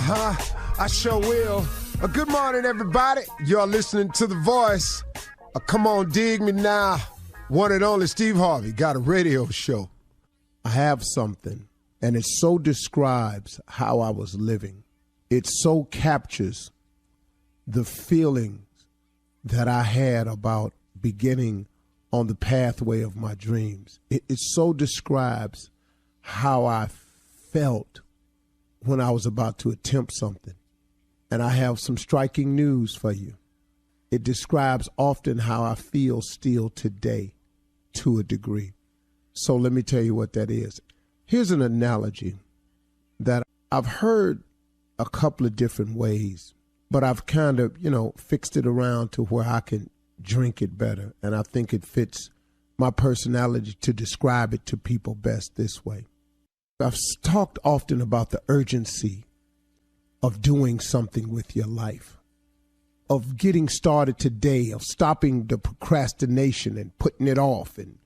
I sure will. Good morning, everybody. You're listening to The Voice. Come on, dig me now. One and only Steve Harvey got a radio show. I have something, and it so describes how I was living. It so captures the feelings that I had about beginning on the pathway of my dreams. It so describes how I felt when I was about to attempt something. And I have some striking news for you. It describes often how I feel still today to a degree. So let me tell you what that is. Here's an analogy that I've heard a couple of different ways, but I've kind of, fixed it around to where I can drink it better. And I think it fits my personality to describe it to people best this way. I've talked often about the urgency of doing something with your life, of getting started today, of stopping the procrastination and putting it off and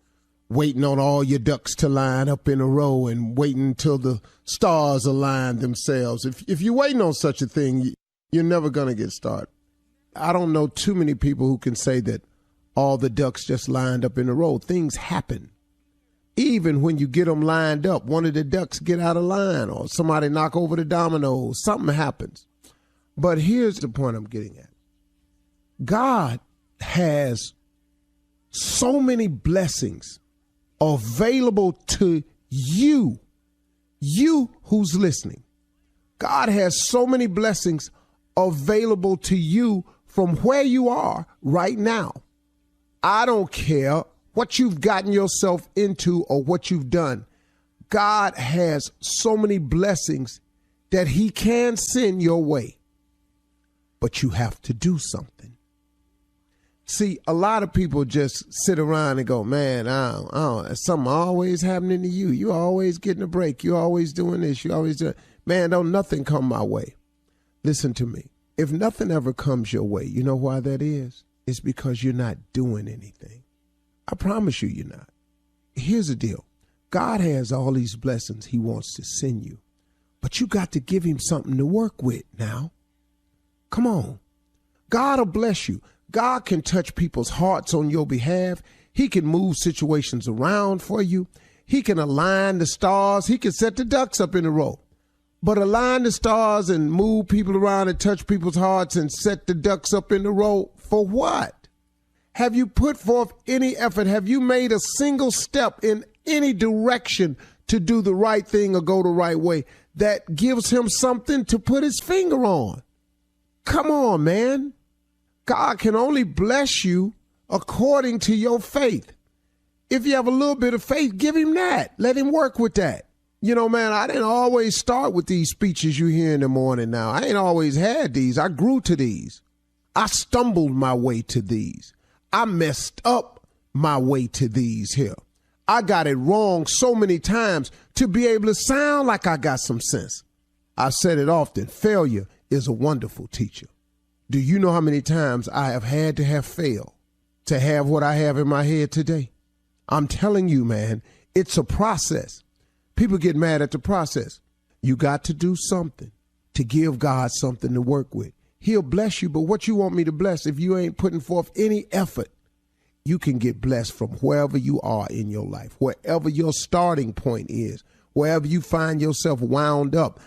waiting on all your ducks to line up in a row and waiting until the stars align themselves. If you're waiting on such a thing, you're never going to get started. I don't know too many people who can say that all the ducks just lined up in a row. Things happen. Even when you get them lined up, one of the ducks get out of line or somebody knock over the dominoes, something happens. But here's the point I'm getting at. God has so many blessings available to you who's listening. God has so many blessings available to you from where you are right now. I don't care what you've gotten yourself into or what you've done. God has so many blessings that he can send your way. But you have to do something. See, a lot of people just sit around and go, man, something always happening to you. You always getting a break. You always doing this. You always doing. Man, don't nothing come my way. Listen to me. If nothing ever comes your way, you know why that is? It's because you're not doing anything. I promise you, you're not. Here's the deal. God has all these blessings he wants to send you, but you got to give him something to work with now. Come on. God will bless you. God can touch people's hearts on your behalf. He can move situations around for you. He can align the stars. He can set the ducks up in a row. But align the stars and move people around and touch people's hearts and set the ducks up in a row for what? Have you put forth any effort? Have you made a single step in any direction to do the right thing or go the right way that gives him something to put his finger on? Come on, man. God can only bless you according to your faith. If you have a little bit of faith, give him that. Let him work with that. Man, I didn't always start with these speeches you hear in the morning now. I ain't always had these. I grew to these. I stumbled my way to these. I messed up my way to these here. I got it wrong so many times to be able to sound like I got some sense. I've said it often. Failure is a wonderful teacher. Do you know how many times I have had to have failed to have what I have in my head today? I'm telling you, man, it's a process. People get mad at the process. You got to do something to give God something to work with. He'll bless you, but what you want me to bless if you ain't putting forth any effort? You can get blessed from wherever you are in your life, wherever your starting point is, wherever you find yourself wound up.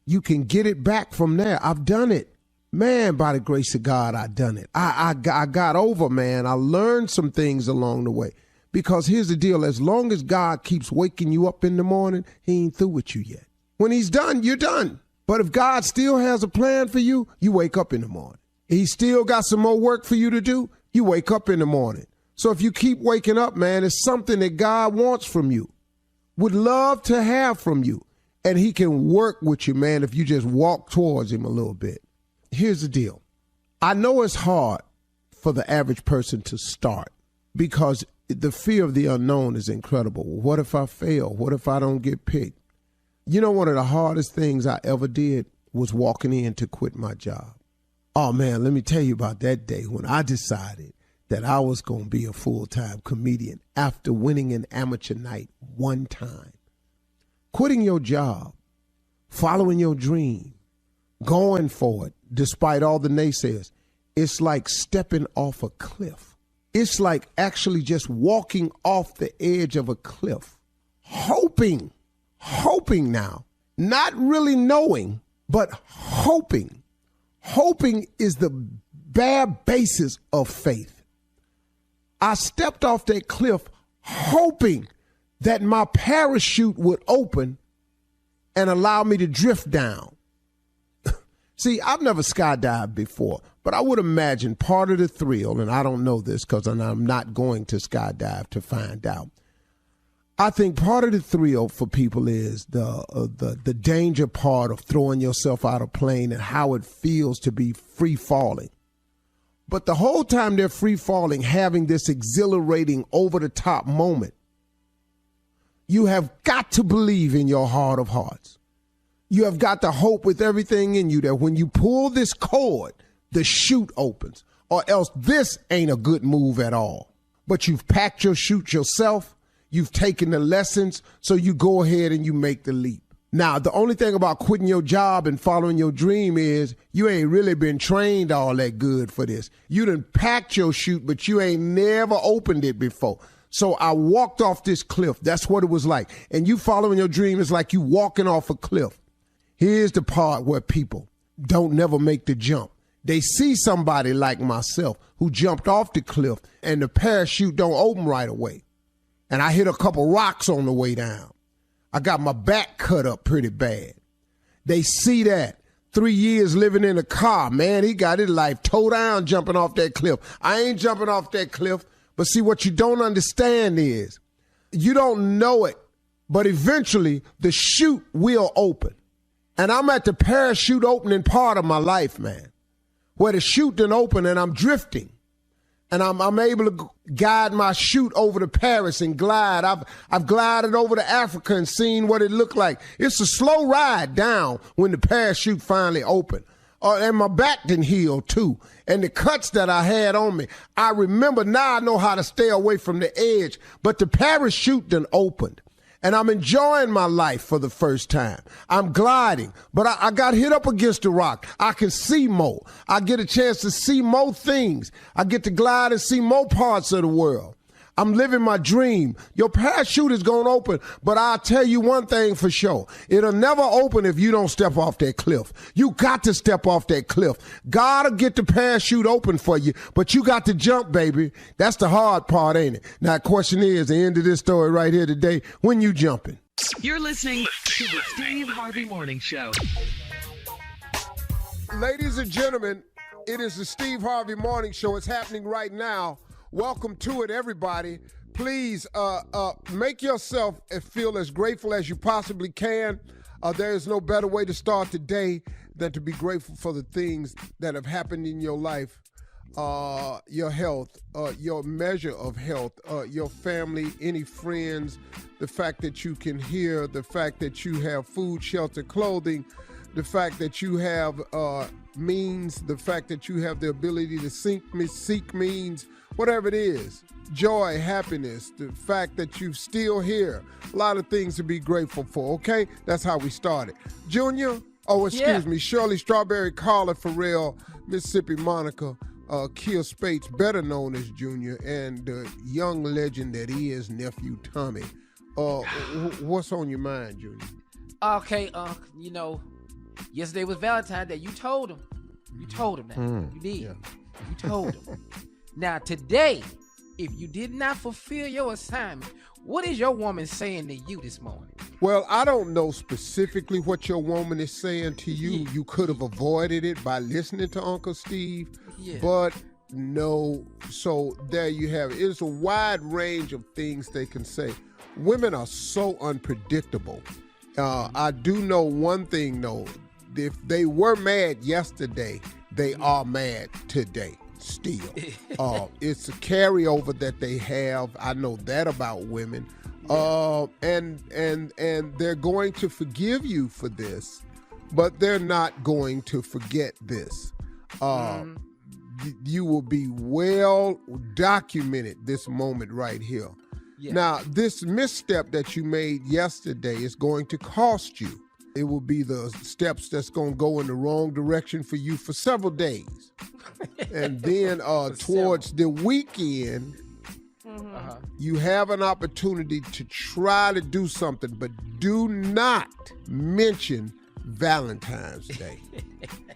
You can get it back from there. I've done it. Man, by the grace of God, I done it. I got over, man. I learned some things along the way. Because here's the deal. As long as God keeps waking you up in the morning, he ain't through with you yet. When he's done, you're done. But if God still has a plan for you, you wake up in the morning. He still got some more work for you to do, you wake up in the morning. So if you keep waking up, man, it's something that God wants from you, would love to have from you. And he can work with you, man, if you just walk towards him a little bit. Here's the deal. I know it's hard for the average person to start because the fear of the unknown is incredible. What if I fail? What if I don't get picked? One of the hardest things I ever did was walking in to quit my job. Oh, man, let me tell you about that day when I decided that I was going to be a full-time comedian after winning an amateur night one time. Quitting your job, following your dream, going for it, despite all the naysayers, it's like stepping off a cliff. It's like actually just walking off the edge of a cliff, hoping now, not really knowing, but hoping. Hoping is the bare basis of faith. I stepped off that cliff hoping that my parachute would open and allow me to drift down. See, I've never skydived before, but I would imagine part of the thrill, and I don't know this because I'm not going to skydive to find out. I think part of the thrill for people is the danger part of throwing yourself out of a plane and how it feels to be free falling. But the whole time they're free falling, having this exhilarating over the top moment, you have got to believe in your heart of hearts. You have got to hope with everything in you that when you pull this cord, the chute opens, or else this ain't a good move at all. But you've packed your chute yourself. You've taken the lessons, so you go ahead and you make the leap. Now, the only thing about quitting your job and following your dream is you ain't really been trained all that good for this. You done packed your chute, but you ain't never opened it before. So I walked off this cliff. That's what it was like. And you following your dream is like you walking off a cliff. Here's the part where people don't never make the jump. They see somebody like myself who jumped off the cliff and the parachute don't open right away. And I hit a couple rocks on the way down. I got my back cut up pretty bad. They see that. 3 years living in a car, man, he got his life towed down jumping off that cliff. I ain't jumping off that cliff. But see, what you don't understand is you don't know it, but eventually the chute will open. And I'm at the parachute opening part of my life, man, where the chute didn't open and I'm drifting. And I'm able to guide my chute over to Paris and glide. I've glided over to Africa and seen what it looked like. It's a slow ride down when the parachute finally opened. And my back didn't heal too. And the cuts that I had on me, I remember now I know how to stay away from the edge. But the parachute done opened. And I'm enjoying my life for the first time. I'm gliding, but I got hit up against a rock. I can see more. I get a chance to see more things. I get to glide and see more parts of the world. I'm living my dream. Your parachute is going to open, but I'll tell you one thing for sure. It'll never open if you don't step off that cliff. You got to step off that cliff. God will get the parachute open for you, but you got to jump, baby. That's the hard part, ain't it? Now, the question is, the end of this story right here today, when you jumping? You're listening to the Steve Harvey Morning Show. Ladies and gentlemen, it is the Steve Harvey Morning Show. It's happening right now. Welcome to it, everybody. Please make yourself feel as grateful as you possibly can. There is no better way to start the day than to be grateful for the things that have happened in your life, your health, your measure of health, your family, any friends, the fact that you can hear, the fact that you have food, shelter, clothing, the fact that you have means, the fact that you have the ability to seek means, whatever it is, joy, happiness, the fact that you're still here, a lot of things to be grateful for, okay? That's how we started. Junior, me, Shirley Strawberry, Carla Farrell, Mississippi Monica, Kia Spates, better known as Junior, and the young legend that is Nephew Tommy. What's on your mind, Junior? Okay, yesterday was Valentine's Day. You told him. You told him that. You did. Yeah. You told him. Now, today, if you did not fulfill your assignment, what is your woman saying to you this morning? Well, I don't know specifically what your woman is saying to you. Yeah. You could have avoided it by listening to Uncle Steve. Yeah. But no, so there you have it. It's a wide range of things they can say. Women are so unpredictable. I do know one thing, though. If they were mad yesterday, they are mad today. Still, it's a carryover that they have. I know that about women, and they're going to forgive you for this, but they're not going to forget this. You will be well documented this moment right here. Yeah. Now, this misstep that you made yesterday is going to cost you. it will be the steps that's going to go in the wrong direction for you for several days. And then towards the weekend, you have an opportunity to try to do something, but do not mention Valentine's Day.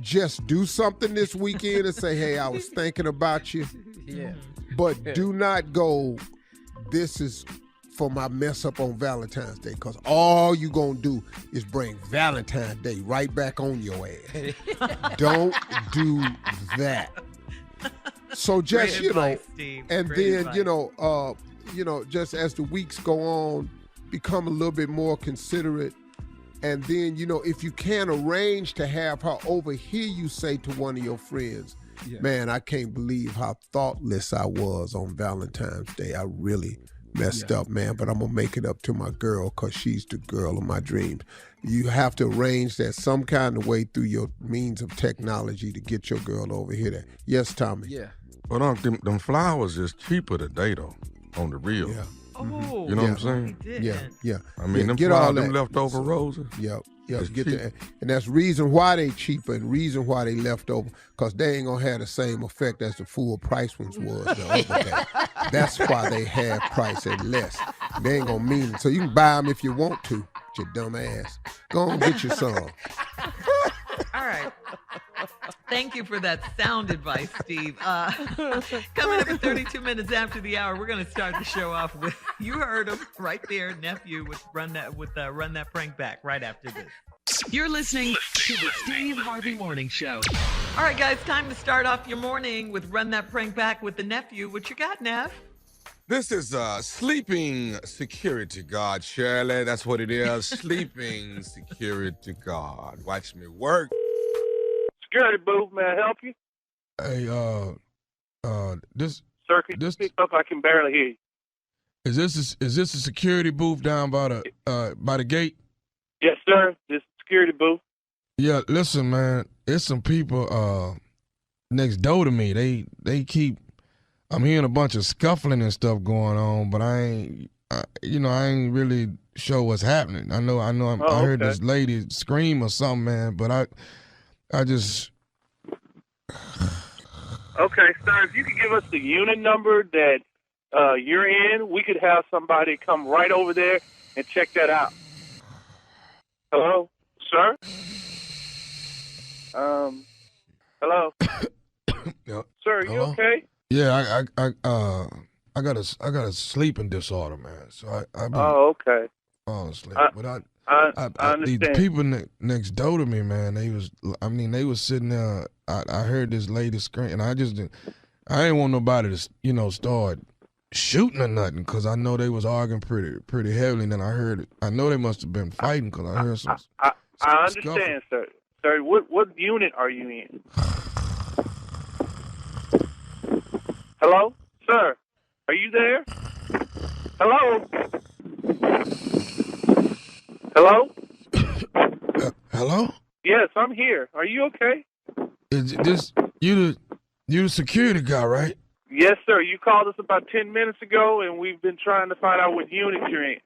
Just do something this weekend and say, hey, I was thinking about you. Yeah. But do not go, this is for my mess up on Valentine's Day, because all you going to do is bring Valentine's Day right back on your ass. Don't do that. So just, Great advice, Steve. and Great then, advice. just as the weeks go on, become a little bit more considerate. And then, if you can arrange to have her over, hear you say to one of your friends, man, I can't believe how thoughtless I was on Valentine's Day. I really messed up, man, but I'm going to make it up to my girl because she's the girl of my dreams. You have to arrange that some kind of way through your means of technology to get your girl over here. Yes, Tommy? Yeah. Well, them flowers is cheaper today, though, on the real. Yeah. Oh, You know what I'm saying? Yeah. I mean, them get flowers, all them that. leftover roses. Yeah, It's get cheap. that. And that's reason why they cheaper and reason why they left over, because they ain't gonna have the same effect as the full price ones was the other day. That's why they have price at less. They ain't gonna mean it. So you can buy them if you want to, your dumb ass. Go on, get your some. All right. Thank you for that sound advice, Steve. Coming up at 32 minutes after the hour, we're going to start the show off with, you heard him right there, nephew, with Run That Prank Back right after this. You're listening to the Steve Harvey Morning Show. All right, guys, time to start off your morning with Run That Prank Back with the nephew. What you got, Neff? This is sleeping security guard, Shirley. That's what it is. Sleeping security guard. Watch me work. Security booth, may I help you? Hey, this Sir, can you This- speak up? I can barely hear you. is this a security booth down by the gate? Yes, sir. This is security booth. Yeah, listen, man. It's some people next door to me. They keep. I'm hearing a bunch of scuffling and stuff going on, but I ain't really sure what's happening. I heard okay. this lady scream or something, man. But I just. Okay, sir, if you could give us the unit number that you're in, we could have somebody come right over there and check that out. Hello, sir? Hello? Yeah. Sir, are you Hello? okay? Yeah, I got a sleeping disorder, man. So I be Oh, okay. falling asleep. But I these understand. people next door to me, man, they was sitting there. I heard this lady scream, and I ain't want nobody to, start shooting or nothing, because I know they was arguing pretty heavily. And then I know they must have been fighting, because I heard some. I scuffle. understand, sir. Sir, what unit are you in? Hello? Sir, are you there? Hello? Hello? Hello? Yes, I'm here. Are you okay? Is this you the security guy, right? Yes, sir. You called us about 10 minutes ago, and we've been trying to find out what unit you're in.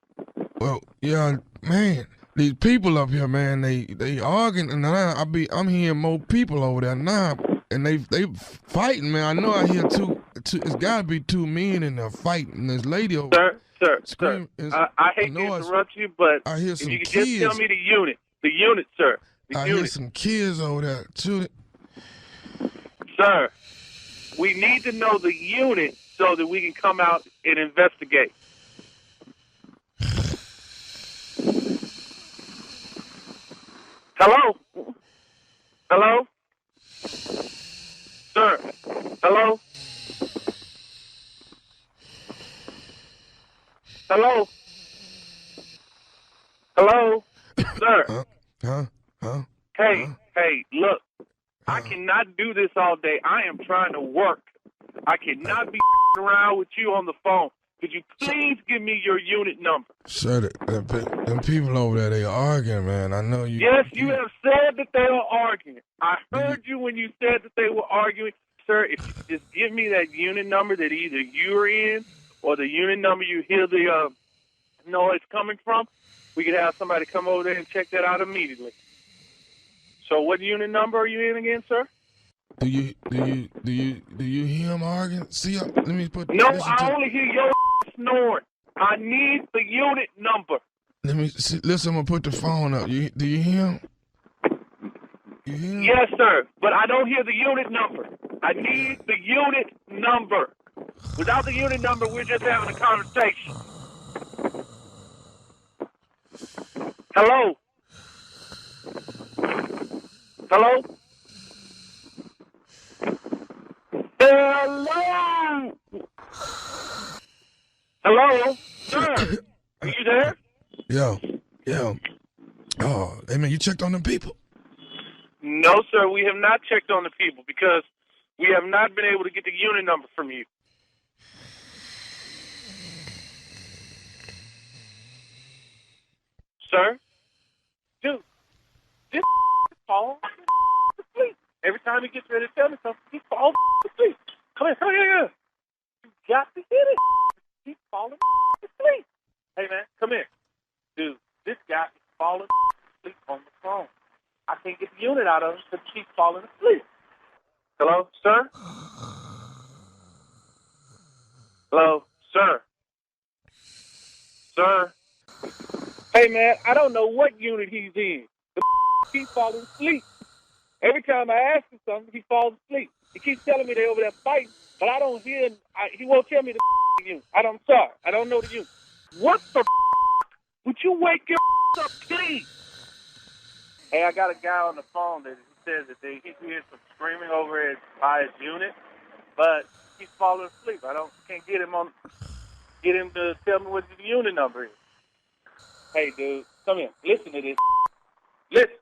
Well, yeah, man. These people up here, man, they arguing, and I'm hearing more people over there now, and they fighting, man. I know I hear two. It's got to be two men in there fighting. This lady over. Sir, Scream sir. is- I hate I know to it's- interrupt you, but I hear if some you could just tell kids. me the unit, sir. The I hear unit. some kids over there too. Sir, we need to know the unit so that we can come out and investigate. Hello? Hello? Sir? Hello? Hello? Hello? Sir? Huh? Hey, look. I cannot do this all day. I am trying to work. I cannot be around with you on the phone. Could you please give me your unit number? Sir, them people over there, they arguing, man. I know you. Yes, you have said that they are arguing. I heard you when you said that they were arguing. Sir, if you just give me that unit number that either you're in or the unit number you hear the noise coming from, we could have somebody come over there and check that out immediately. So what unit number are you in again, sir? Do you hear him arguing? See, let me put. No, I only hear your snoring. I need the unit number. Let me see. Listen, I'm gonna put the phone up. Do you hear him? You hear him? Yes, sir, but I don't hear the unit number. I need the unit number. Without the unit number, we're just having a conversation. Hello? Hello? Hello? Hello? Sir, are you there? Yo. Oh, hey man, you checked on them people? No, sir, we have not checked on the people because we have not been able to get the unit number from you. Sir? Dude, this falls asleep. Every time he gets ready to tell me something, he falls asleep. Come here. You got to hit it. He's falling asleep. Hey, man, come here. Dude, this guy is falling asleep on the phone. I can't get the unit out of him because he's falling asleep. Hello, sir? Hello, sir? Sir? Hey, man, I don't know what unit he's in. The keeps falling asleep. Every time I ask him something, he falls asleep. He keeps telling me they're over there fighting, but I don't hear him. He won't tell me the unit. I'm sorry. I don't know the unit. What the Would you wake your up, please? Hey, I got a guy on the phone that says that he hears some screaming over by his unit, but he's falling asleep. Can't get him to tell me what the unit number is. Hey, dude, come here. Listen to this. Listen.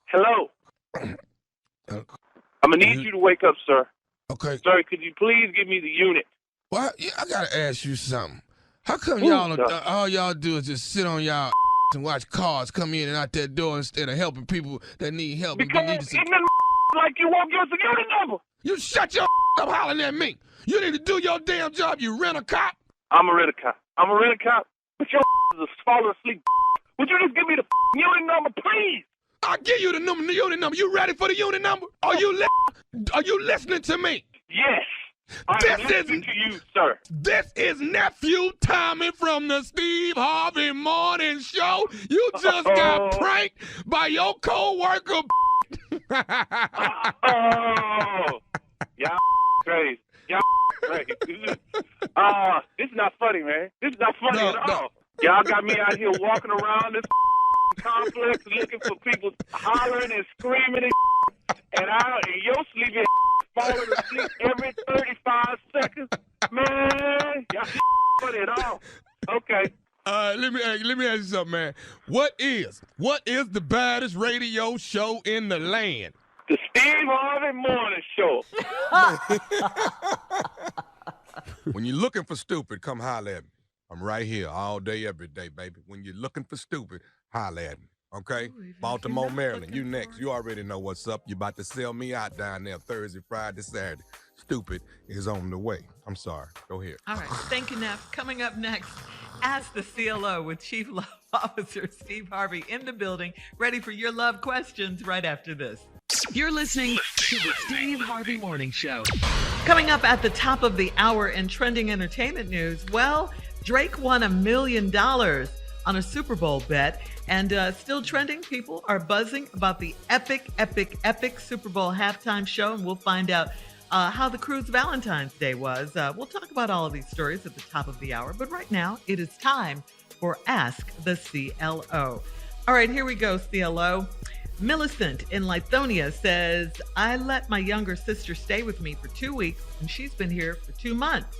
Hello. I'm gonna need you to wake up, sir. Okay. Sir, could you please give me the unit? Well, I gotta ask you something. How come all y'all do is just sit on y'all and watch cars come in and out that door instead of helping people that need help? Because it's like you won't give us the unit number. You shut your up hollering at me. You need to do your damn job, you rent-a-cop. I'm a rent-a-cop. But your is falling asleep. Would you just give me the unit number, please? I'll give you the unit number. You ready for the unit number? Are you listening to me? Yes. I'm listening to you, sir. This is Nephew Tommy from the Steve Harvey Morning Show. You just got pranked by your co-worker. Y'all crazy. This is not funny, man. This is not funny at all. Y'all got me out here walking around this complex looking for people hollering and screaming and your sleepy falling asleep every 35 seconds. Man, y'all funny at all. Okay. Let me ask you something, man. What is the baddest radio show in the land? The Steve Harvey Morning Show. When you're looking for stupid, come holler at me. I'm right here all day, every day, baby. When you're looking for stupid, holler at me, okay? Baltimore, Maryland, you next. You already know what's up. You about to sell me out down there Thursday, Friday, Saturday. Stupid is on the way. I'm sorry. Go ahead. All right. Thank you, Neff. Coming up next, Ask the CLO with Chief Love Officer Steve Harvey in the building, ready for your love questions right after this. You're listening to the Steve Harvey Morning Show. Coming up at the top of the hour in trending entertainment news, well, Drake won $1 million on a Super Bowl bet, and still trending. People are buzzing about the epic Super Bowl halftime show, and we'll find out how the crew's Valentine's Day was. We'll talk about all of these stories at the top of the hour, but right now it is time for Ask the CLO. All right, here we go, CLO. Millicent in Lithonia says, I let my younger sister stay with me for 2 weeks, and she's been here for 2 months.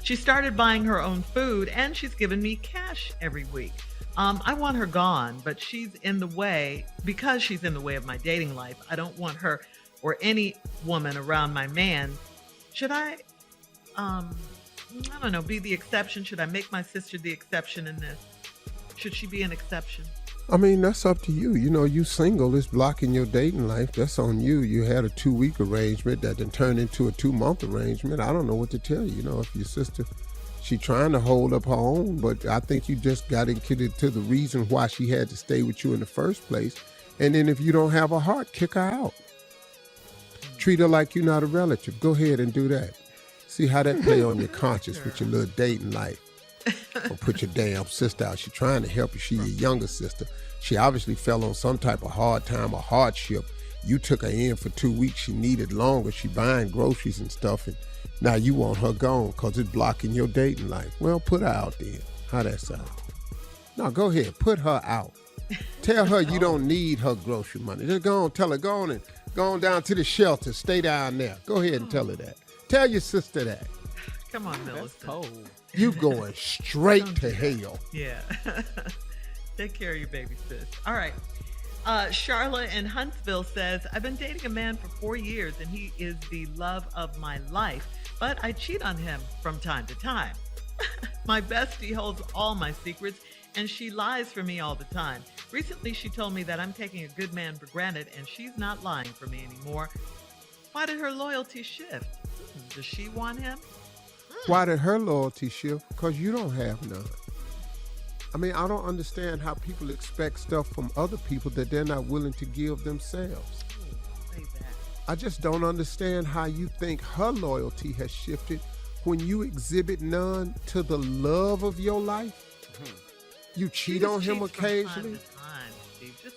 She started buying her own food, and she's given me cash every week. I want her gone, but she's in the way, because she's in the way of my dating life. I don't want her or any woman around my man. Should I don't know, be the exception? Should I make my sister the exception in this? Should she be an exception? I mean, that's up to you. You know, you single, it's blocking your dating life. That's on you. You had a 2-week arrangement that then turned into a 2-month arrangement. I don't know what to tell you. You know, if your sister, she trying to hold up her own, but I think you just got into the reason why she had to stay with you in the first place. And then if you don't have a heart, kick her out. Treat her like you're not a relative. Go ahead and do that. See how that play on your conscience with your little dating life. Or put your damn sister out. She's trying to help you. She your younger sister. She obviously fell on some type of hard time or hardship. You took her in for 2 weeks. She needed longer. She buying groceries and stuff. And now you want her gone because it's blocking your dating life. Well, put her out then. How that sound? No, go ahead. Put her out. Tell her you don't need her grocery money. Just go on, tell her, go on down to the shelter. Stay down there. Go ahead and tell her that. Tell your sister that. Come on, Millicent. That's cold. You going straight to hell. Yeah. Take care of your baby, sis. All right. Charlotte in Huntsville says, I've been dating a man for 4 years and he is the love of my life, but I cheat on him from time to time. My bestie holds all my secrets and she lies for me all the time. Recently, she told me that I'm taking a good man for granted and she's not lying for me anymore. Why did her loyalty shift? Does she want him? Why did her loyalty shift? Because you don't have none. I mean, I don't understand how people expect stuff from other people that they're not willing to give themselves. Say that. I just don't understand how you think her loyalty has shifted when you exhibit none to the love of your life. You cheat on him occasionally.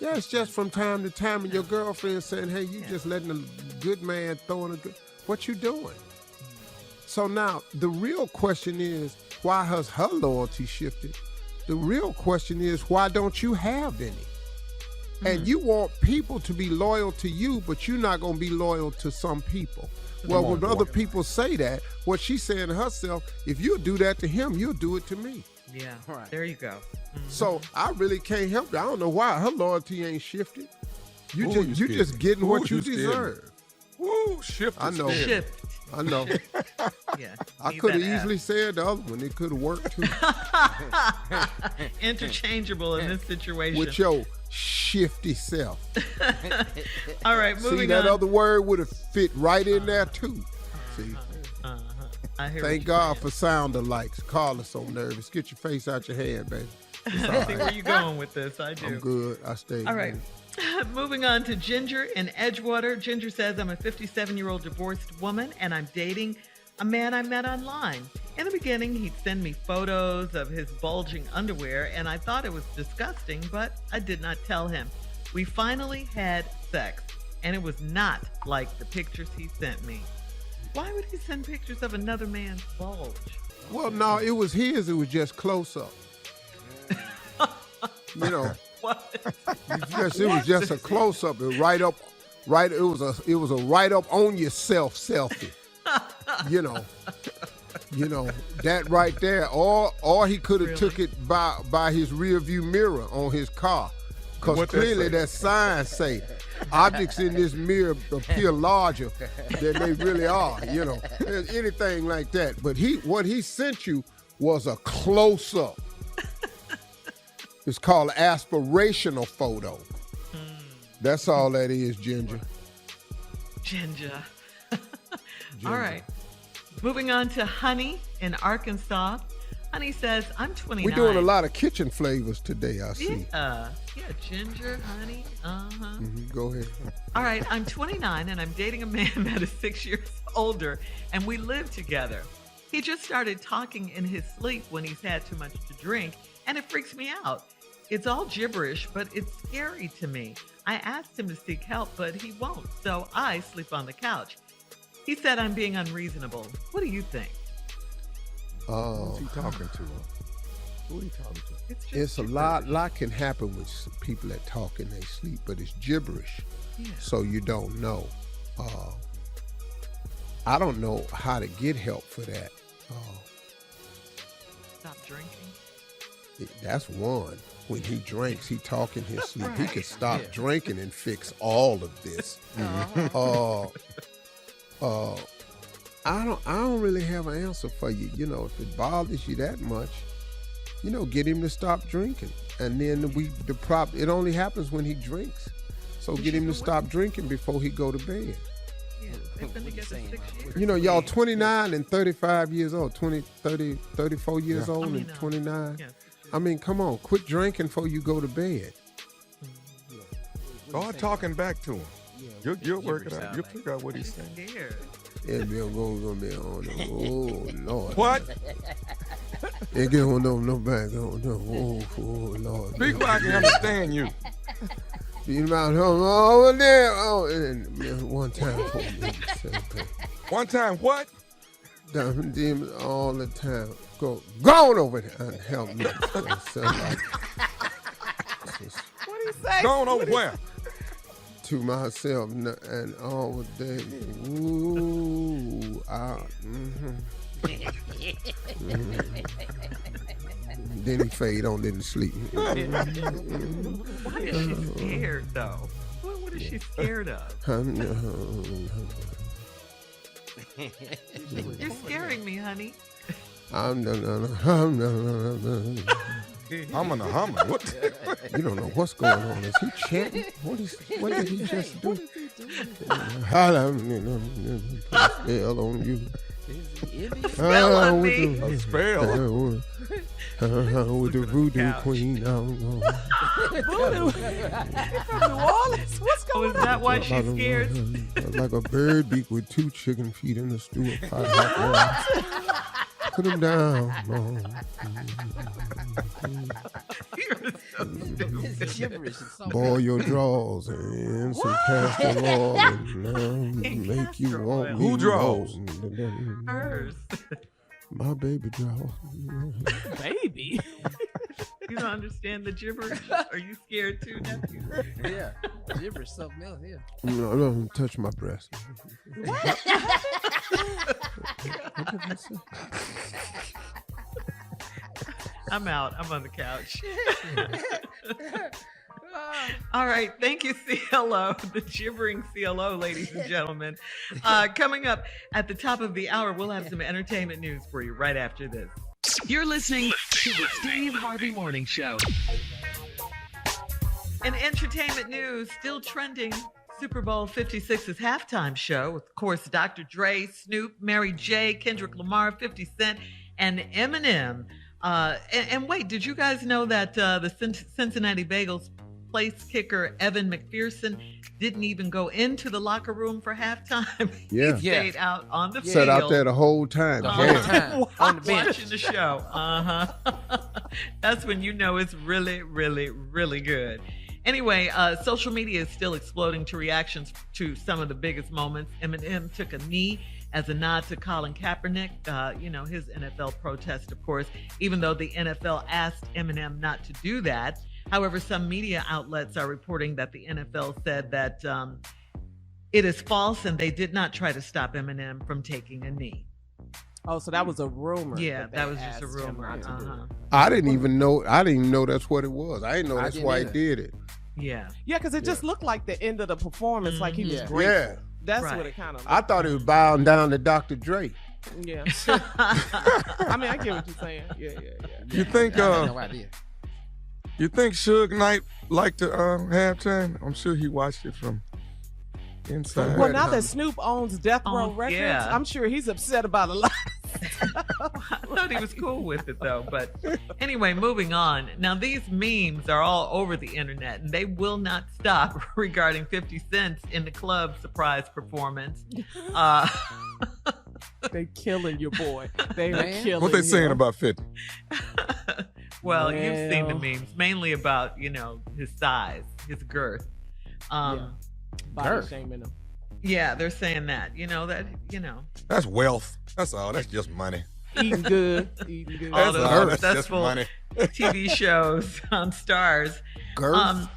Yeah, it's just from time to time, and your girlfriend saying, hey, you just letting a good man throw in a good... What you doing? So now, the real question is, why has her loyalty shifted? The real question is, why don't you have any? And you want people to be loyal to you, but you're not going to be loyal to some people. Well, when other people say that, what she's saying to herself, if you do that to him, you'll do it to me. Yeah, right. There you go. So I really can't help it. I don't know why her loyalty ain't shifted. You just getting what you deserve. Woo, shift. I know. Shift. I know. Yeah. I could have easily said the other one. It could have worked too. Interchangeable in this situation. With your shifty self. All right, moving on. See, that other word would have fit right in there too. See. I hear Thank God for sound alikes. Carla's so nervous. Get your face out your head, baby. I see where you're going with this. I do. I'm good. I stay. All right. Moving on to Ginger in Edgewater. Ginger says, I'm a 57-year-old divorced woman and I'm dating a man I met online. In the beginning, he'd send me photos of his bulging underwear and I thought it was disgusting, but I did not tell him. We finally had sex and it was not like the pictures he sent me. Why would he send pictures of another man's bulge? Well, no, it was his. It was just close up. You know. What? It was just a close up. It was right up. It was a right up on yourself selfie. You know that right there. Or he could have took it by his rear view mirror on his car, because clearly that sign say objects in this mirror appear larger than they really are. You know, anything like that. But what he sent you was a close up. It's called aspirational photo. That's all that is, Ginger. Ginger. All right. Moving on to Honey in Arkansas. Honey says, I'm 29. We're doing a lot of kitchen flavors today, I see. Yeah, ginger, honey. Go ahead. All right, I'm 29 and I'm dating a man that is 6 years older and we live together. He just started talking in his sleep when he's had too much to drink and it freaks me out. It's all gibberish, but it's scary to me. I asked him to seek help, but he won't, so I sleep on the couch. He said I'm being unreasonable. What do you think? Who's he talking to? Who are you talking to? It's a lot can happen with some people that talk in their sleep, but it's gibberish. Yeah. So you don't know. I don't know how to get help for that. Stop drinking. That's one. When he drinks, he talk in his sleep. He can stop drinking and fix all of this. I don't really have an answer for you. You know, if it bothers you that much, get him to stop drinking. and then it only happens when he drinks. So get him to stop drinking before he go to bed. Yeah, they've been together 6 years. You know, y'all 29 and 35 years old, 20, 30, 34 years old and 29. Yeah. I mean, come on, quit drinking before you go to bed. Start talking back to him. You'll work it out. You'll figure out what he's saying. Scared. Yeah, Bill gonna be on the, oh, Lord. What? It get on no back. Oh, Lord. Speak where I can understand you. Be about over there. Oh, and one time. One time what? Demons all the time. Go on over there and help me. What do you say? Going over where? To myself and all day. Ooh, Then he fade on, then he sleep. Why is she scared, though? What is she scared of? You're scaring me, honey. I'm I'm a hummer. What? You don't know what's going on. Is he chanting? What did he just do? Put a spell on you. Spell on me. A spell. With the voodoo queen. Voodoo. From New Orleans? What's Oh, going is on? that why she's scared? Like a bird beak with 2 chicken feet in the stew of hot water. Put him down, Mom. You're so stupid. Gibberish. It's so Boil your drawers and some castor oil and make you Castor want oil. me Who draws? more. Hers. My baby draws. Baby. You don't understand the gibberish? Are you scared too, nephew? Yeah. Gibberish, something else here. No, don't touch my breast. What did I say? I'm out. I'm on the couch. All right. Thank you, CLO, the gibbering CLO, ladies and gentlemen. Coming up at the top of the hour, we'll have some entertainment news for you right after this. You're listening to the Steve Harvey Morning Show. In entertainment news, still trending, Super Bowl 56's halftime show with, of course, Dr. Dre, Snoop, Mary J., Kendrick Lamar, 50 Cent, and Eminem. And wait, did you guys know that the Cincinnati Bengals place kicker Evan McPherson didn't even go into the locker room for halftime? Yeah. He stayed out on the field. Sat out there the whole time. The whole Damn. time. On the bench. Watching the show. That's when you know it's really, really, really good. Anyway, social media is still exploding to reactions to some of the biggest moments. Eminem took a knee as a nod to Colin Kaepernick, his NFL protest, of course, even though the NFL asked Eminem not to do that. However, some media outlets are reporting that the NFL said that it is false and they did not try to stop Eminem from taking a knee. Oh, so that was a rumor. Yeah, they that was just a asked him rumor. not to do it. I didn't even know that's what it was. I didn't know that's didn't why either. he did it. Yeah. Yeah, because it just looked like the end of the performance, like he was Yeah. grateful. Yeah. That's Right. what it kind of. I thought it was bowing down to Dr. Dre. Yeah. I mean, I get what you're saying. Yeah. You think I had no idea. you think Suge Knight liked the halftime? I'm sure he watched it from inside. Well, now that Snoop owns Death Row Oh, Records, yeah. I'm sure he's upset about a lot. I thought he was cool with it though. But anyway, moving on. Now these memes are all over the internet and they will not stop regarding 50 Cent in the club surprise performance. They killing your boy. They are Man. killing What they him. saying about 50? Well, you've seen the Well. memes, mainly about, his size, his girth. Body Girth. shaming him. Yeah, they're saying that. That's wealth. That's all. That's just money. Eating good. Eating good. All That's those all. That's just successful money. TV shows on Stars. Girth.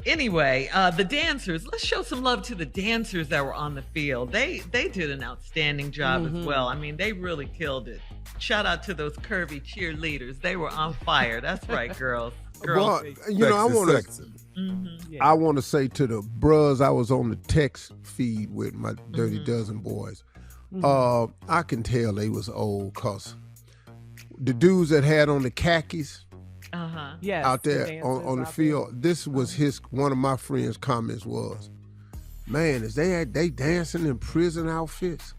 Anyway, the dancers. Let's show some love to the dancers that were on the field. They did an outstanding job as well. I mean, they really killed it. Shout out to those curvy cheerleaders. They were on fire. That's right, girls. Well, Girls. I want to. Sexy. Yeah. I want to say to the bros I was on the text feed with my Dirty Dozen boys, I can tell they was old because the dudes that had on the khakis, Yes, out there dancers on the out field. there. This was one of my friends' comments was, "Man, is they dancing in prison outfits?"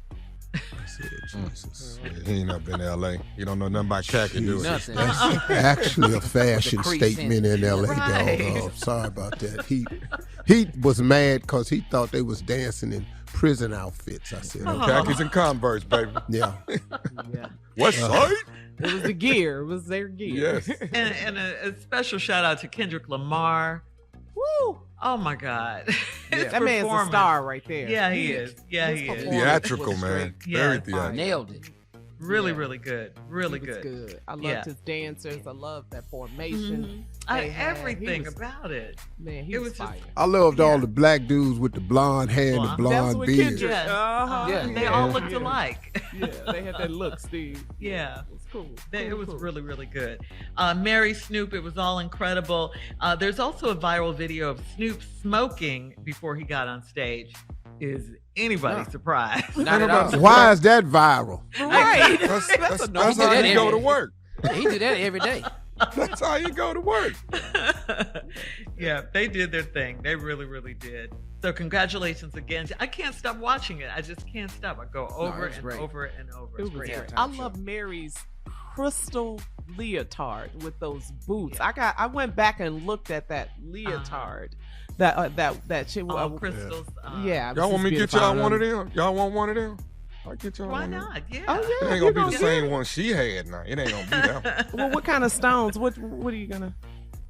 I said, Jesus. He ain't up in L.A. You don't know nothing about khaki, do you? Nothing. That's actually a fashion crease statement in L.A. Right. Dog. Sorry about that. He was mad because he thought they was dancing in prison outfits. I said, okay. Khakis and Converse, baby. Yeah. Yeah. What's side? It was the gear. It was their gear. Yes. And a special shout out to Kendrick Lamar. Woo! Oh my God. His That man's a performance. star right there. Yeah, he is. Yeah, His he is. performance Theatrical, was man. great. Very Yeah. theatrical. Nailed it. Really, Yeah. really good. Really He was good. good. I loved Yeah. his dancers. I loved that formation. they had. He Everything was- about it. Man, he It was was just- fire. I loved Yeah. all the black dudes with the blonde hair and the Blonde. That's blonde what beard. Kendrick. Yes. Uh-huh. Yeah. They all looked alike. Yeah, they had that look, Steve. Yeah. It was cool. It was cool. really, really good. Mary Snoop, it was all incredible. There's also a viral video of Snoop smoking before he got on stage. Is anybody surprised? Not at all. Why is that viral? Right. That's no- he how did that you go every- to work. He do that every day. That's how you go to work. Yeah, they did their thing. They really, really did. So congratulations again. I can't stop watching it. I just can't stop. I go over it's and great. over and over. It It's was great. great. Time I show. love Mary's crystal leotard with those boots. I went back and looked at that leotard. That shit. All crystals. Yeah. it was Y'all want me to just get y'all beautiful. one of them? Y'all want one of them? I'll get y'all Why one of them. not? Yeah. Oh It yeah. ain't you gonna be the gonna- same one she had now. It ain't gonna be that one. Well, what kind of stones? What are you gonna?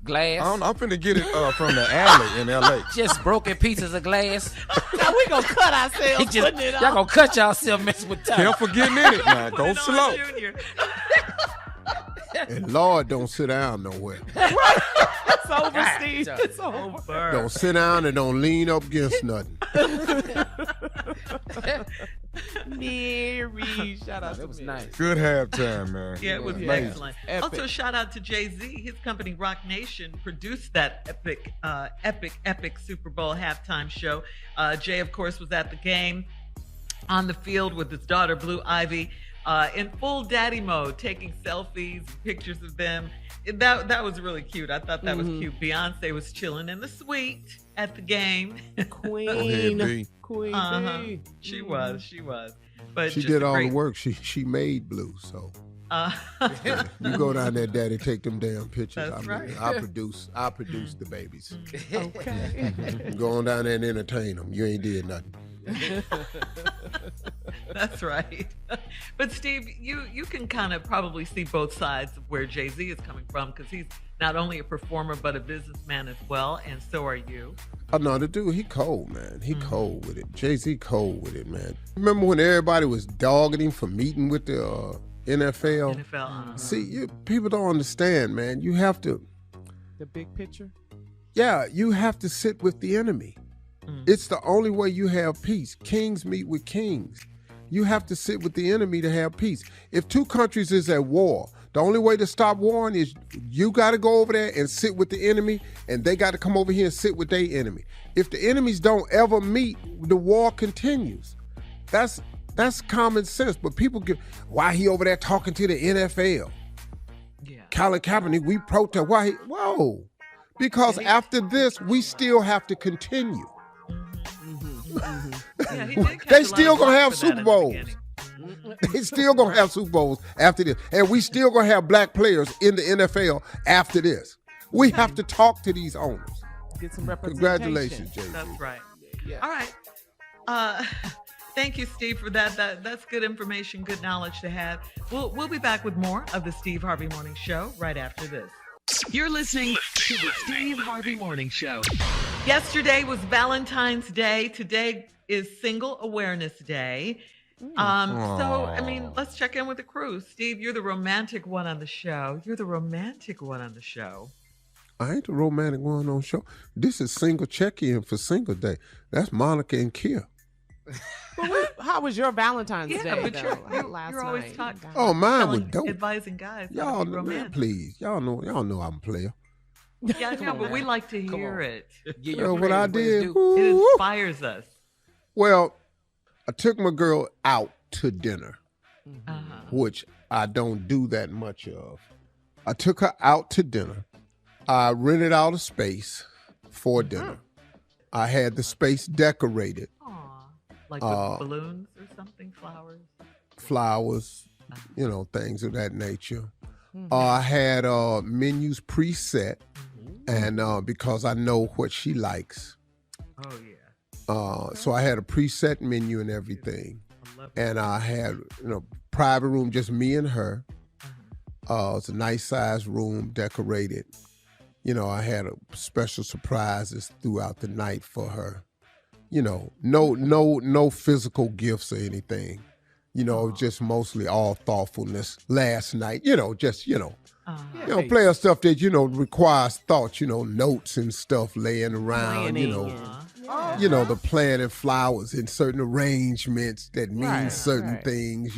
Glass. I'm finna get it from the alley in L.A. Just broken pieces of glass. Now we gonna cut He ourselves just, putting it y'all on. gonna cut yourself messing with time. Careful getting in it now. Go Put it on, slow. Junior. And Lord don't sit down nowhere. It's over, God, Steve. John. It's over. Burr. Don't sit down and don't lean up against nothing. Mary, shout out to That was Mary. nice. Good halftime, man. Yeah, it was Yeah. excellent. Epic. Also, shout out to Jay-Z. His company, Rock Nation, produced that epic Super Bowl halftime show. Jay, of course, was at the game on the field with his daughter, Blue Ivy, in full daddy mode, taking selfies, pictures of them. That was really cute. I thought that was cute. Beyonce was chilling in the suite at the game. Queen. Go ahead, B. Queen. Uh-huh. B. She was. But She just did a all great, the work. She made Blue. So Uh, you go down there, Daddy, take them damn pictures. That's I mean, right. I produce the babies. Okay. Go on down there and entertain them. You ain't did nothing. That's right. But Steve, you can kind of probably see both sides of where Jay-Z is coming from, because he's not only a performer but a businessman as well, and so are you. Oh no, the dude, he cold, man. He cold with it. Jay-Z cold with it, man. Remember when everybody was dogging him for meeting with the NFL? NFL. See, people don't understand, man. You have to, The big picture. yeah, you have to sit with the enemy. It's the only way you have peace. Kings meet with kings. You have to sit with the enemy to have peace. If two countries is at war, the only way to stop warring is you got to go over there and sit with the enemy, and they got to come over here and sit with their enemy. If the enemies don't ever meet, the war continues. That's common sense. But people get, why he over there talking to the NFL? Yeah. Colin Kaepernick, we protest. Why? Whoa. Because after this, we still have to continue. Yeah, he did catch They a lot still of gonna flack have for that Super in the Bowls. beginning. They still gonna have Super Bowls after this. And we still gonna have black players in the NFL after this. We have to talk to these owners. Get some representation. Congratulations, Jay-Z. That's right. Yeah. All right. Thank you, Steve, for that. That's good information, good knowledge to have. We'll be back with more of the Steve Harvey Morning Show right after this. You're listening to the Steve Harvey Morning Show. Yesterday was Valentine's Day. Today is Single Awareness Day. So, I mean, let's check in with the crew. Steve, you're the romantic one on the show. I ain't the romantic one on show. This is single check-in for Single Day. That's Monica and Kia. How was your Valentine's Yeah, Day? but though? Last you're always night. talking. Oh, mine was Telling- dope. Advising guys. how Y'all, to be man, romantic. please. Y'all know I'm a player. Yeah, I know, but we like to Come hear on. it. Get Well, your what I credit did, where it's due. woo, It woo. inspires us. Well, I took my girl out to dinner, Uh-huh. which I don't do that much of. I took her out to dinner. I rented out a space for dinner. I had the space decorated. Aw. Like with balloons or something, flowers, things of that nature. I had menus preset, and because I know what she likes. Oh, yeah. So I had a preset menu and everything. And I had, private room, just me and her. It's a nice sized room, decorated. I had special surprises throughout the night for her. No physical gifts or anything. Just mostly all thoughtfulness last night. Player stuff that, requires thought, notes and stuff laying around, the planting flowers in certain arrangements that mean certain things,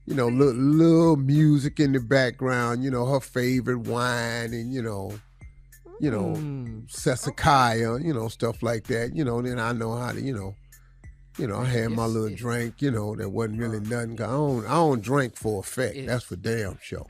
little music in the background, her favorite wine and, Sesakaya, stuff like that, then I know how to, I had my little drink, that wasn't really nothing. I don't drink for effect. That's for damn sure.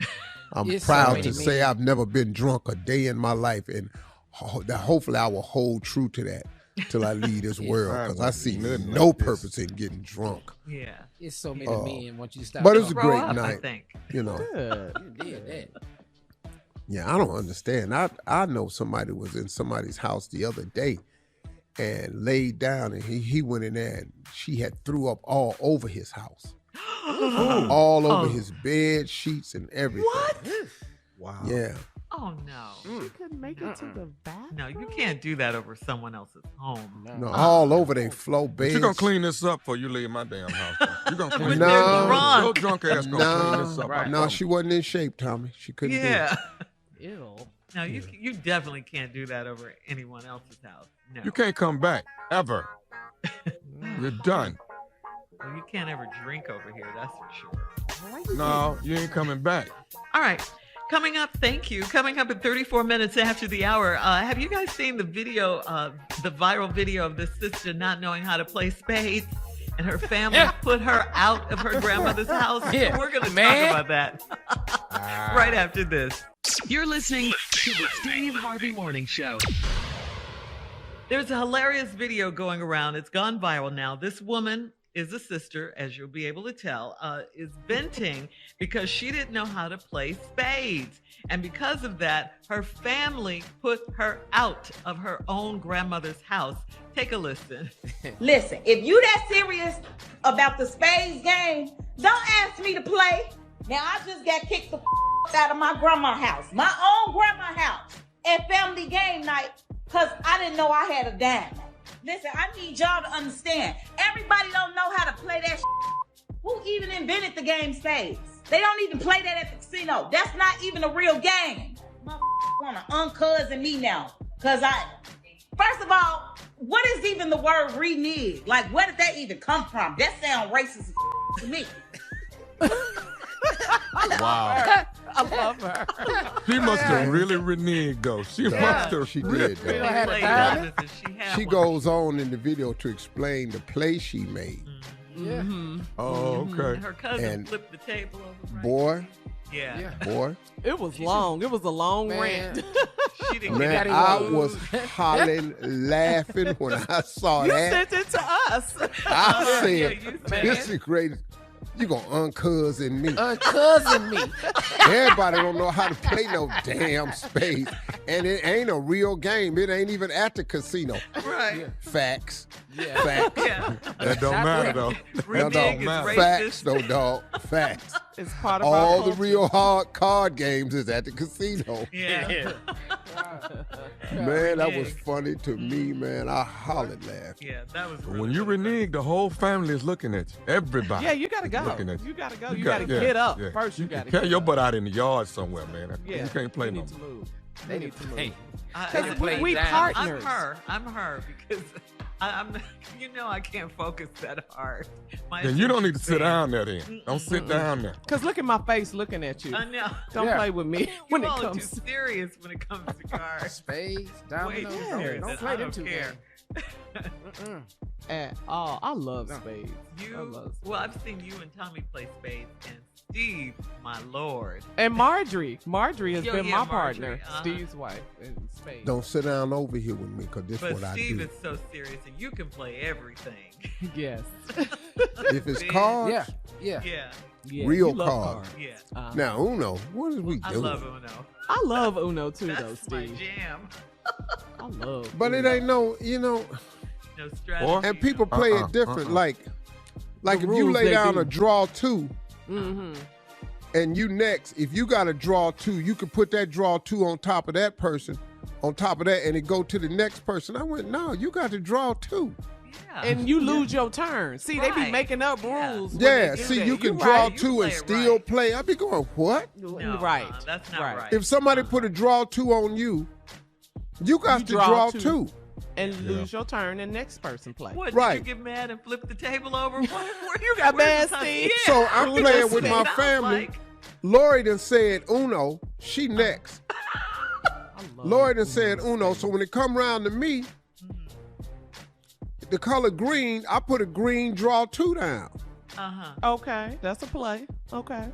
I'm proud to say I've never been drunk a day in my life, and hopefully I will hold true to that till I leave this world, because I see no purpose in getting drunk. Yeah. It's so many men once you stop. But it was a Grow great up, night. I think. You did that. Yeah, I don't understand. I know somebody was in somebody's house the other day and laid down, and he went in there and she had threw up all over his house. All over his bed sheets and everything. What? Wow. Yeah. Oh, no. She couldn't make it to the bathroom. No, you can't do that over someone else's home. No, all over they flow beds. You're going to clean this up before you leave my damn house. You're going to clean But this they're up. drunk. Your drunk ass going to clean this up. Right. No, she wasn't in shape, Tommy. She couldn't do it. Yeah. Ew. No, you definitely can't do that over anyone else's house. No. You can't come back, ever. You're done. Well, you can't ever drink over here, that's for sure. No, you ain't coming back. All right. Coming up at 34 minutes after the hour. Have you guys seen the video, the viral video of this sister not knowing how to play spades? And her family put her out of her grandmother's house? Yeah. We're going to talk about that right after this. You're listening to the Steve Harvey Morning Show. There's a hilarious video going around. It's gone viral now. This woman is a sister, as you'll be able to tell, is venting because she didn't know how to play spades. And because of that, her family put her out of her own grandmother's house. Take a listen. Listen, if you that serious about the spades game, don't ask me to play. Now, I just got kicked the out of my grandma's house, my own grandma's house, at family game night, because I didn't know I had a dime. Listen, I need y'all to understand. Everybody don't know how to play that shit. Who even invented the game spades? They don't even play that at the casino. That's not even a real game. Motherfuckers want to uncousin me now. First of all, what is even the word renege? Like, where did that even come from? That sounds racist as to me. Wow. I love her. She must have really reneged, though. She must have. She did, though. She goes on in the video to explain the play she made. Yeah. Oh, okay. And her cousin And flipped the table over. Right? Boy, Yeah. boy. It was long. It was a long Man. rant. She didn't Man, get it. I was hollering, laughing when I saw You that. sent it to us. I Yeah, said, you this is great. You gonna uncousin me. Cousin me. Everybody don't know how to play no damn spades. And it ain't a real game. It ain't even at the casino. Right. Facts. Yeah. Facts. Yeah. That don't matter, though. No, Renege dog. is racist. Facts, no dog. Facts. It's part of All our the culture. real hard card games is at the casino. Yeah. Man, that was funny to me, man. I hollered laughing. Yeah, that was really When you funny. renege, the whole family is looking at you. Everybody. Yeah, you gotta is go. looking at You gotta go. You You gotta got- yeah, get up. yeah. First, you gotta carry get your up. butt out in the yard somewhere, man. Yeah. You can't play You no need to more. move. They need to move. Hey, I- We partners. I'm her because I'm I can't focus that hard. My Then you don't need to sit attention down there then. Don't sit down there. Cause look at my face looking at you. span. I know. Don't Yeah. play with me when You're it all comes. too serious when it comes to cards. spades, Wait, dominoes. serious, Don't and play I them don't two care. games. At all. I love spades. I You, love spades. well, I've seen you and Tommy play spades, and Steve, my lord. And Marjorie has Yo, been yeah, my Marjorie, partner, Steve's wife in spades. Don't sit down over here with me, because this is But what Steve I is so serious, and you can play everything. Yes. do. If it's Man. cards, Yeah. Yeah, real you love cards. Yeah. Now, Uno, what is we doing? I love Uno. I love Uno too, though, That's my Steve. jam. I love. But it Uno. ain't no, No strategy. and people play it different. Like if you rules lay they down do. a draw 2 Mm-hmm. and you next, if you got a draw 2, you can put that draw 2 on top of that person, on top of that, and it go to the next person. I went, no, you got to draw 2. Yeah. And you lose your turn. See, they be Right. making up Yeah. rules. when Yeah, they do see, that. you can You draw right. You 2 play and it still right. play. I be going, what? No, right. That's not Right. right. If somebody put a draw 2 on you, you got You to draw draw two. 2. And lose your turn, and next person play. What, Right. did you get mad and flip the table over? You got mad, Steve. So I'm Who playing just with my Sounds family. like- Lori done said Uno, she next. I love Lori done Uno. said Uno, so when it come round to me, the color green, I put a green draw 2 down. Uh-huh. Okay, that's a play. Okay.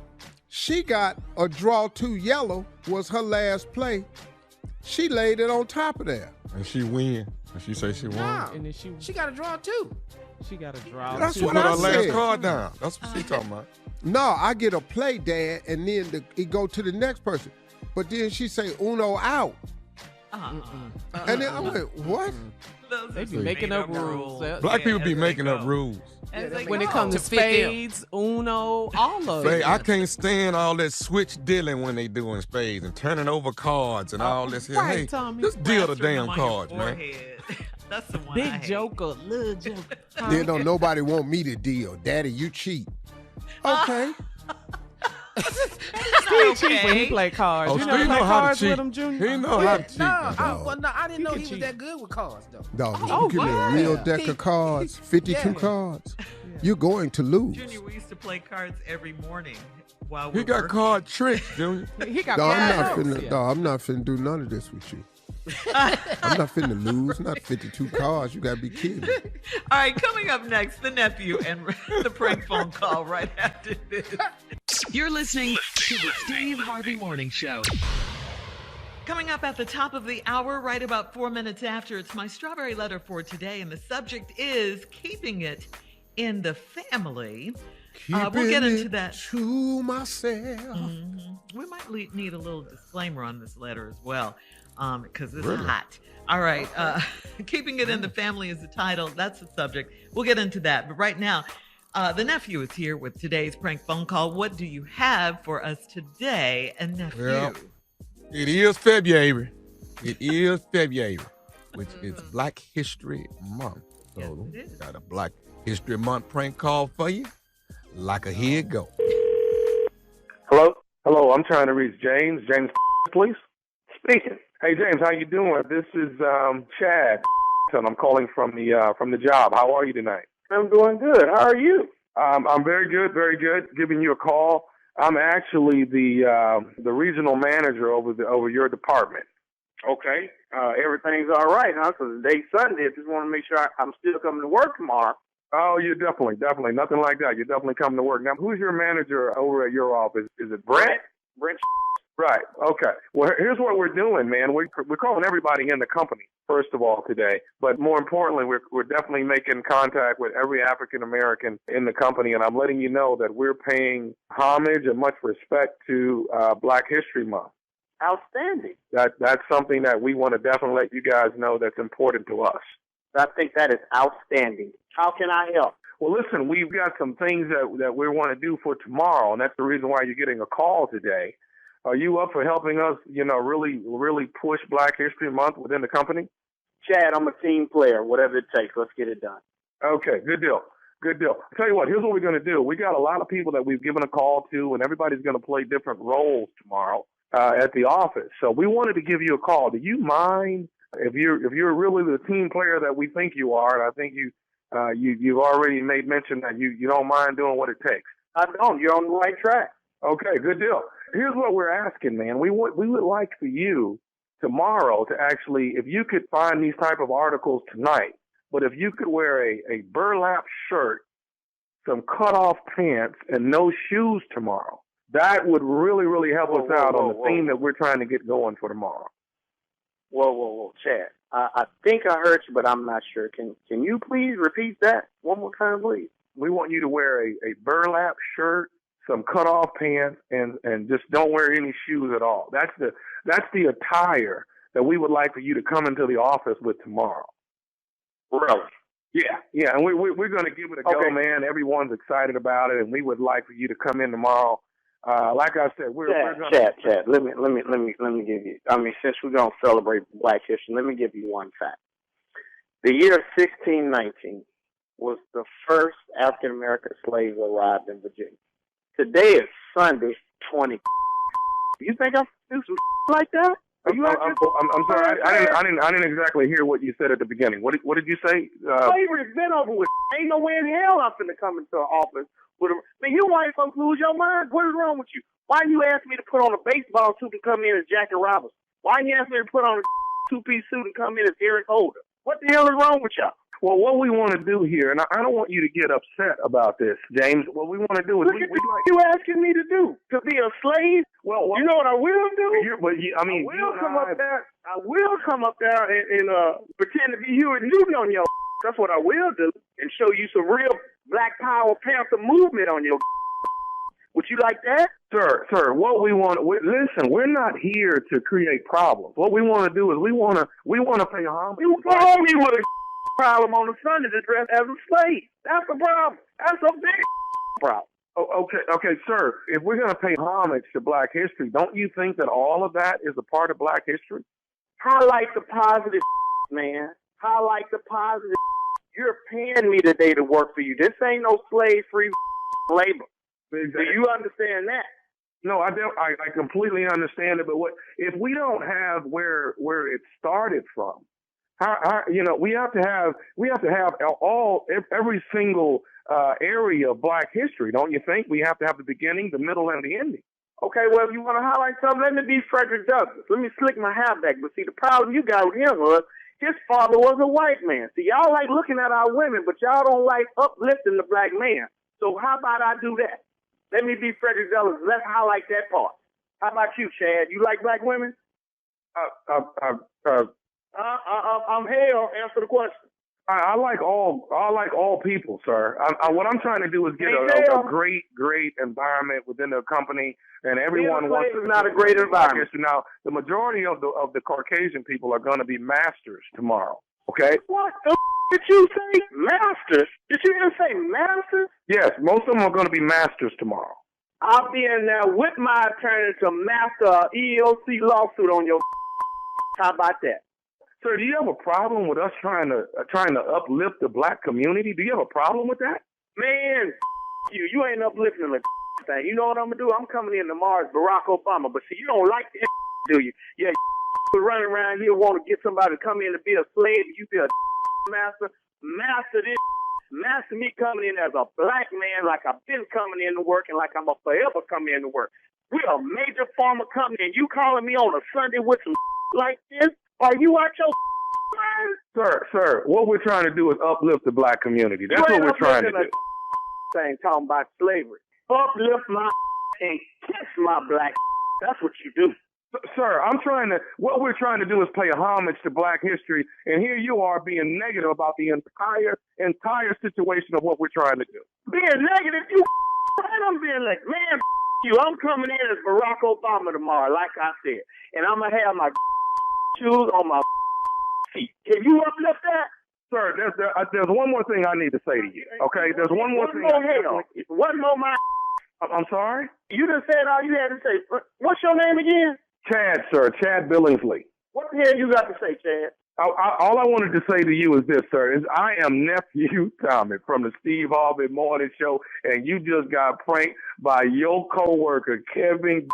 She got a draw 2 yellow, was her last play. She laid it on top of there. And she win. And she say she won. No. And then She got to draw 2. she got to draw. That's two. what Put I her last said. card down. That's what she talking about. No, I get a play, Dad, and then it go to the next person. But then she say Uno out. And then I went, what? Those They are be some making up made-up rules. Black people as be they making go. up rules. As they When it go. comes to To fit them. spades, Uno, all of Say, it. I can't stand all that switch dealing when they doing spades and turning over cards and all this here. right, Hey, Tommy. just deal the Plastering damn them on your cards, man. forehead. That's the one I Big hate. joker, little joker. Then don't nobody want me to deal. Daddy, you cheat. Okay. Steve cheat when he play cards. Oh, you Steve never play know how to cards cheat. with him, Junior? He know how to cheat. No, man. I didn't know can he was cheat. that good with cards, though. Dog, Oh, you give me a wow. real deck of cards, 52 Yeah. cards. You're going to lose. Junior, we used to play cards every morning while He we got working. card tricks, Junior. He got Dog, I'm cards. not finna, Yeah. dog, I'm not finna do none of this with you. I'm not finna lose. Not 52 cards. You gotta be kidding me. All right, coming up next, the nephew and the prank phone call right after this. You're listening to the Steve Harvey Morning Show. Coming up at the top of the hour, right about 4 minutes after, it's my strawberry letter for today, and the subject is keeping it in the family. We'll get Keeping into it that. to myself. We might need a little disclaimer on this letter as well, because it's hot. All right, keeping it in the family is the title. That's the subject. We'll get into that. But right now, the nephew is here with today's prank phone call. What do you have for us today, and nephew? Well, it is February. It is February, which is Black History Month. So Yes, it is. got a Black History Month prank call for you. Like a here it go. Hello? Hello, I'm trying to reach James. James, please. Speaking. Hey, James, how you doing? This is Chad, and I'm calling from the job. How are you tonight? I'm doing good. How are you? I'm very good, very good. Giving you a call. I'm actually the regional manager over your department. Okay. Everything's all right, huh? Because today's Sunday. I just want to make sure I'm still coming to work tomorrow. Oh, you're definitely. Nothing like that. You're definitely coming to work. Now, who's your manager over at your office? Is it Brent? Brent. Right. Okay. Well, here's what we're doing, man. We're calling everybody in the company, first of all, today. But more importantly, we're definitely making contact with every African American in the company, and I'm letting you know that we're paying homage and much respect to Black History Month. Outstanding. That's something that we want to definitely let you guys know that's important to us. I think that is outstanding. How can I help? Well, listen, we've got some things that we want to do for tomorrow, and that's the reason why you're getting a call today. Are you up for helping us, really push Black History Month within the company? Chad, I'm a team player. Whatever it takes, let's get it done. Okay, good deal. Good deal. I'll tell you what, here's what we're going to do. We got a lot of people that we've given a call to, and everybody's going to play different roles tomorrow at the office. So we wanted to give you a call. Do you mind if you're really the team player that we think you are, and I think you've already made mention that you don't mind doing what it takes? I don't. You're on the right track. Okay, good deal. Here's what we're asking, man. We would like for you tomorrow to actually, if you could find these type of articles tonight, but if you could wear a burlap shirt, some cut-off pants, and no shoes tomorrow, That would really, really help us out on the theme that we're trying to get going for tomorrow. Whoa, Chad. I think I heard you, but I'm not sure. Can you please repeat that one more time, please? We want you to wear a burlap shirt, some cutoff pants, and just don't wear any shoes at all. That's the attire that we would like for you to come into the office with tomorrow. Really? Yeah, and we're going to give it a go, man. Everyone's excited about it, and we would like for you to come in tomorrow. Like I said, we're going to... Chad, let me give you... I mean, since we're going to celebrate Black History, let me give you one fact. The year 1619 was the first African-American slave arrived in Virginia. Today is Sunday, 20. You think I'm do some like that? I'm sorry. I didn't exactly hear what you said at the beginning. What did you say? Slavery's been over with. Ain't no way in hell I'm finna come into an office with a... Man, you white folks lose your mind. What is wrong with you? Why you ask me to put on a baseball suit and come in as Jackie Robinson? Why you ask me to put on a two-piece suit and come in as Eric Holder? What the hell is wrong with y'all? Well, what we want to do here, and I don't want you to get upset about this, James. What we want to do is what you asking me to do? To be a slave? Well, you know what I will do? I will come up there and pretend to be Huey Newton on your. That's what I will do, and show you some real Black Power Panther movement on your. Would you like that? Sir, what we want, listen, we're not here to create problems. What we want to do is we want to pay homage. You call me with a problem on a Sunday to dress as a slave. That's the problem. That's a big problem. Oh, okay, sir. If we're going to pay homage to Black history, don't you think that all of that is a part of Black history? Highlight the positive, man. Highlight the positive. You're paying me today to work for you. This ain't no slave-free labor. Exactly. Do you understand that? No, I completely understand it. But if we don't have where it started from, we have to have every single area of Black history, don't you think? We have to have the beginning, the middle, and the ending. Okay, well, if you want to highlight something, let me be Frederick Douglass. Let me slick my hair back. But see, the problem you got with him was his father was a white man. See, y'all like looking at our women, but y'all don't like uplifting the Black man. So how about I do that? Let me be Frederick Douglass. Let's highlight that part. How about you, Chad? You like Black women? I'm hell. Answer the question. I like all people, sir. What I'm trying to do is get a great environment within the company, and everyone wants. It's not a great environment. Now, the majority of the Caucasian people are going to be masters tomorrow. Okay. What the did you say? Masters? Did you even say masters? Yes, most of them are going to be masters tomorrow. I'll be in there with my attorney to master EEOC lawsuit on your. How about that? Sir, do you have a problem with us trying to uplift the Black community? Do you have a problem with that? Man, you ain't uplifting the thing. You know what I'm gonna do? I'm coming in tomorrow as Barack Obama, but see, you don't like the do you? Yeah, you running around here want to get somebody to come in to be a slave. You be a master this. Master me coming in as a Black man, like I've been coming in to work, and like I'm a forever coming in to work. We're a major pharma company, and you calling me on a Sunday with some like this? Are you out your mind? Sir, what we're trying to do is uplift the Black community. That's what we're trying to do. Thing talking about slavery. Uplift my and kiss my Black. That's what you do. Sir, what we're trying to do is pay homage to Black history, and here you are being negative about the entire situation of what we're trying to do. Being negative? You right? I'm being like, man, you. I'm coming in as Barack Obama tomorrow, like I said, and I'm going to have my shoes on my feet. Can you uplift that? Sir, there's one more thing I need to say to you, okay? There's one more thing. One more, my... I'm sorry? You just said all you had to say. What's your name again? Chad, sir. Chad Billingsley. What the hell you got to say, Chad? All I wanted to say to you is this, sir, is I am Nephew Tommy from the Steve Harvey Morning Show, and you just got pranked by your coworker, Kevin.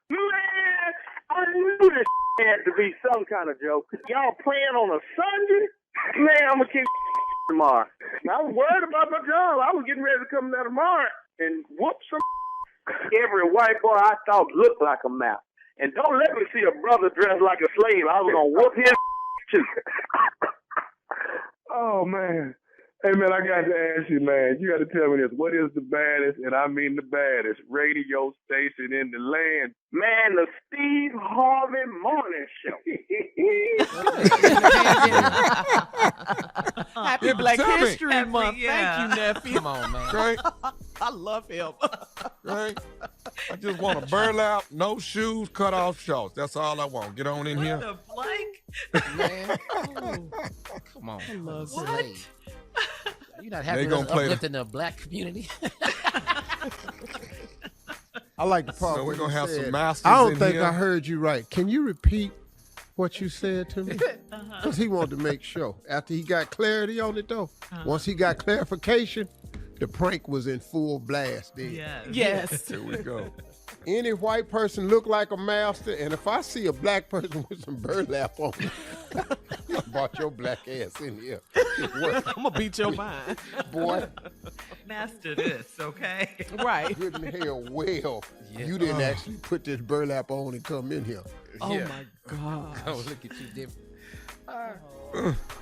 Man, I knew this had to be some kind of joke. Y'all playing on a Sunday? Man, I'm going to kick tomorrow. I was worried about my job. I was getting ready to come there tomorrow and whoop some. Every white boy I thought looked like a mouse. And don't let me see a brother dressed like a slave. I was going to whoop his too. Oh, man. Hey, man, I got to ask you, man. You got to tell me this. What is the baddest, and I mean the baddest, radio station in the land? Man, the Steve Harvey Morning Show. Happy Yeah, Black tell me. History Month. yeah. Thank you, nephew. Come on, man. Right? I love him. Right? I just want a burlap, no shoes, cut off shorts. That's all I want. Get on in What here. the blank? Man. Come on. love What? What? You're not They happy gonna with play the- uplifting the black community? I like the part So we're where gonna you have said, some masters I don't in think here. I heard you right. Can you repeat what you said to me? Because he wanted to make sure. After he got clarity on it, though, once he got clarification, the prank was in full blast then. Yes. Yes. Here we go. Any white person look like a master, and if I see a black person with some burlap on me, I brought your black ass in here. I'm gonna beat your mind. Boy, Master this, okay? Right. good in hell, well, you didn't actually put this burlap on and come in here. Oh Yeah. my God. Oh, look at you different.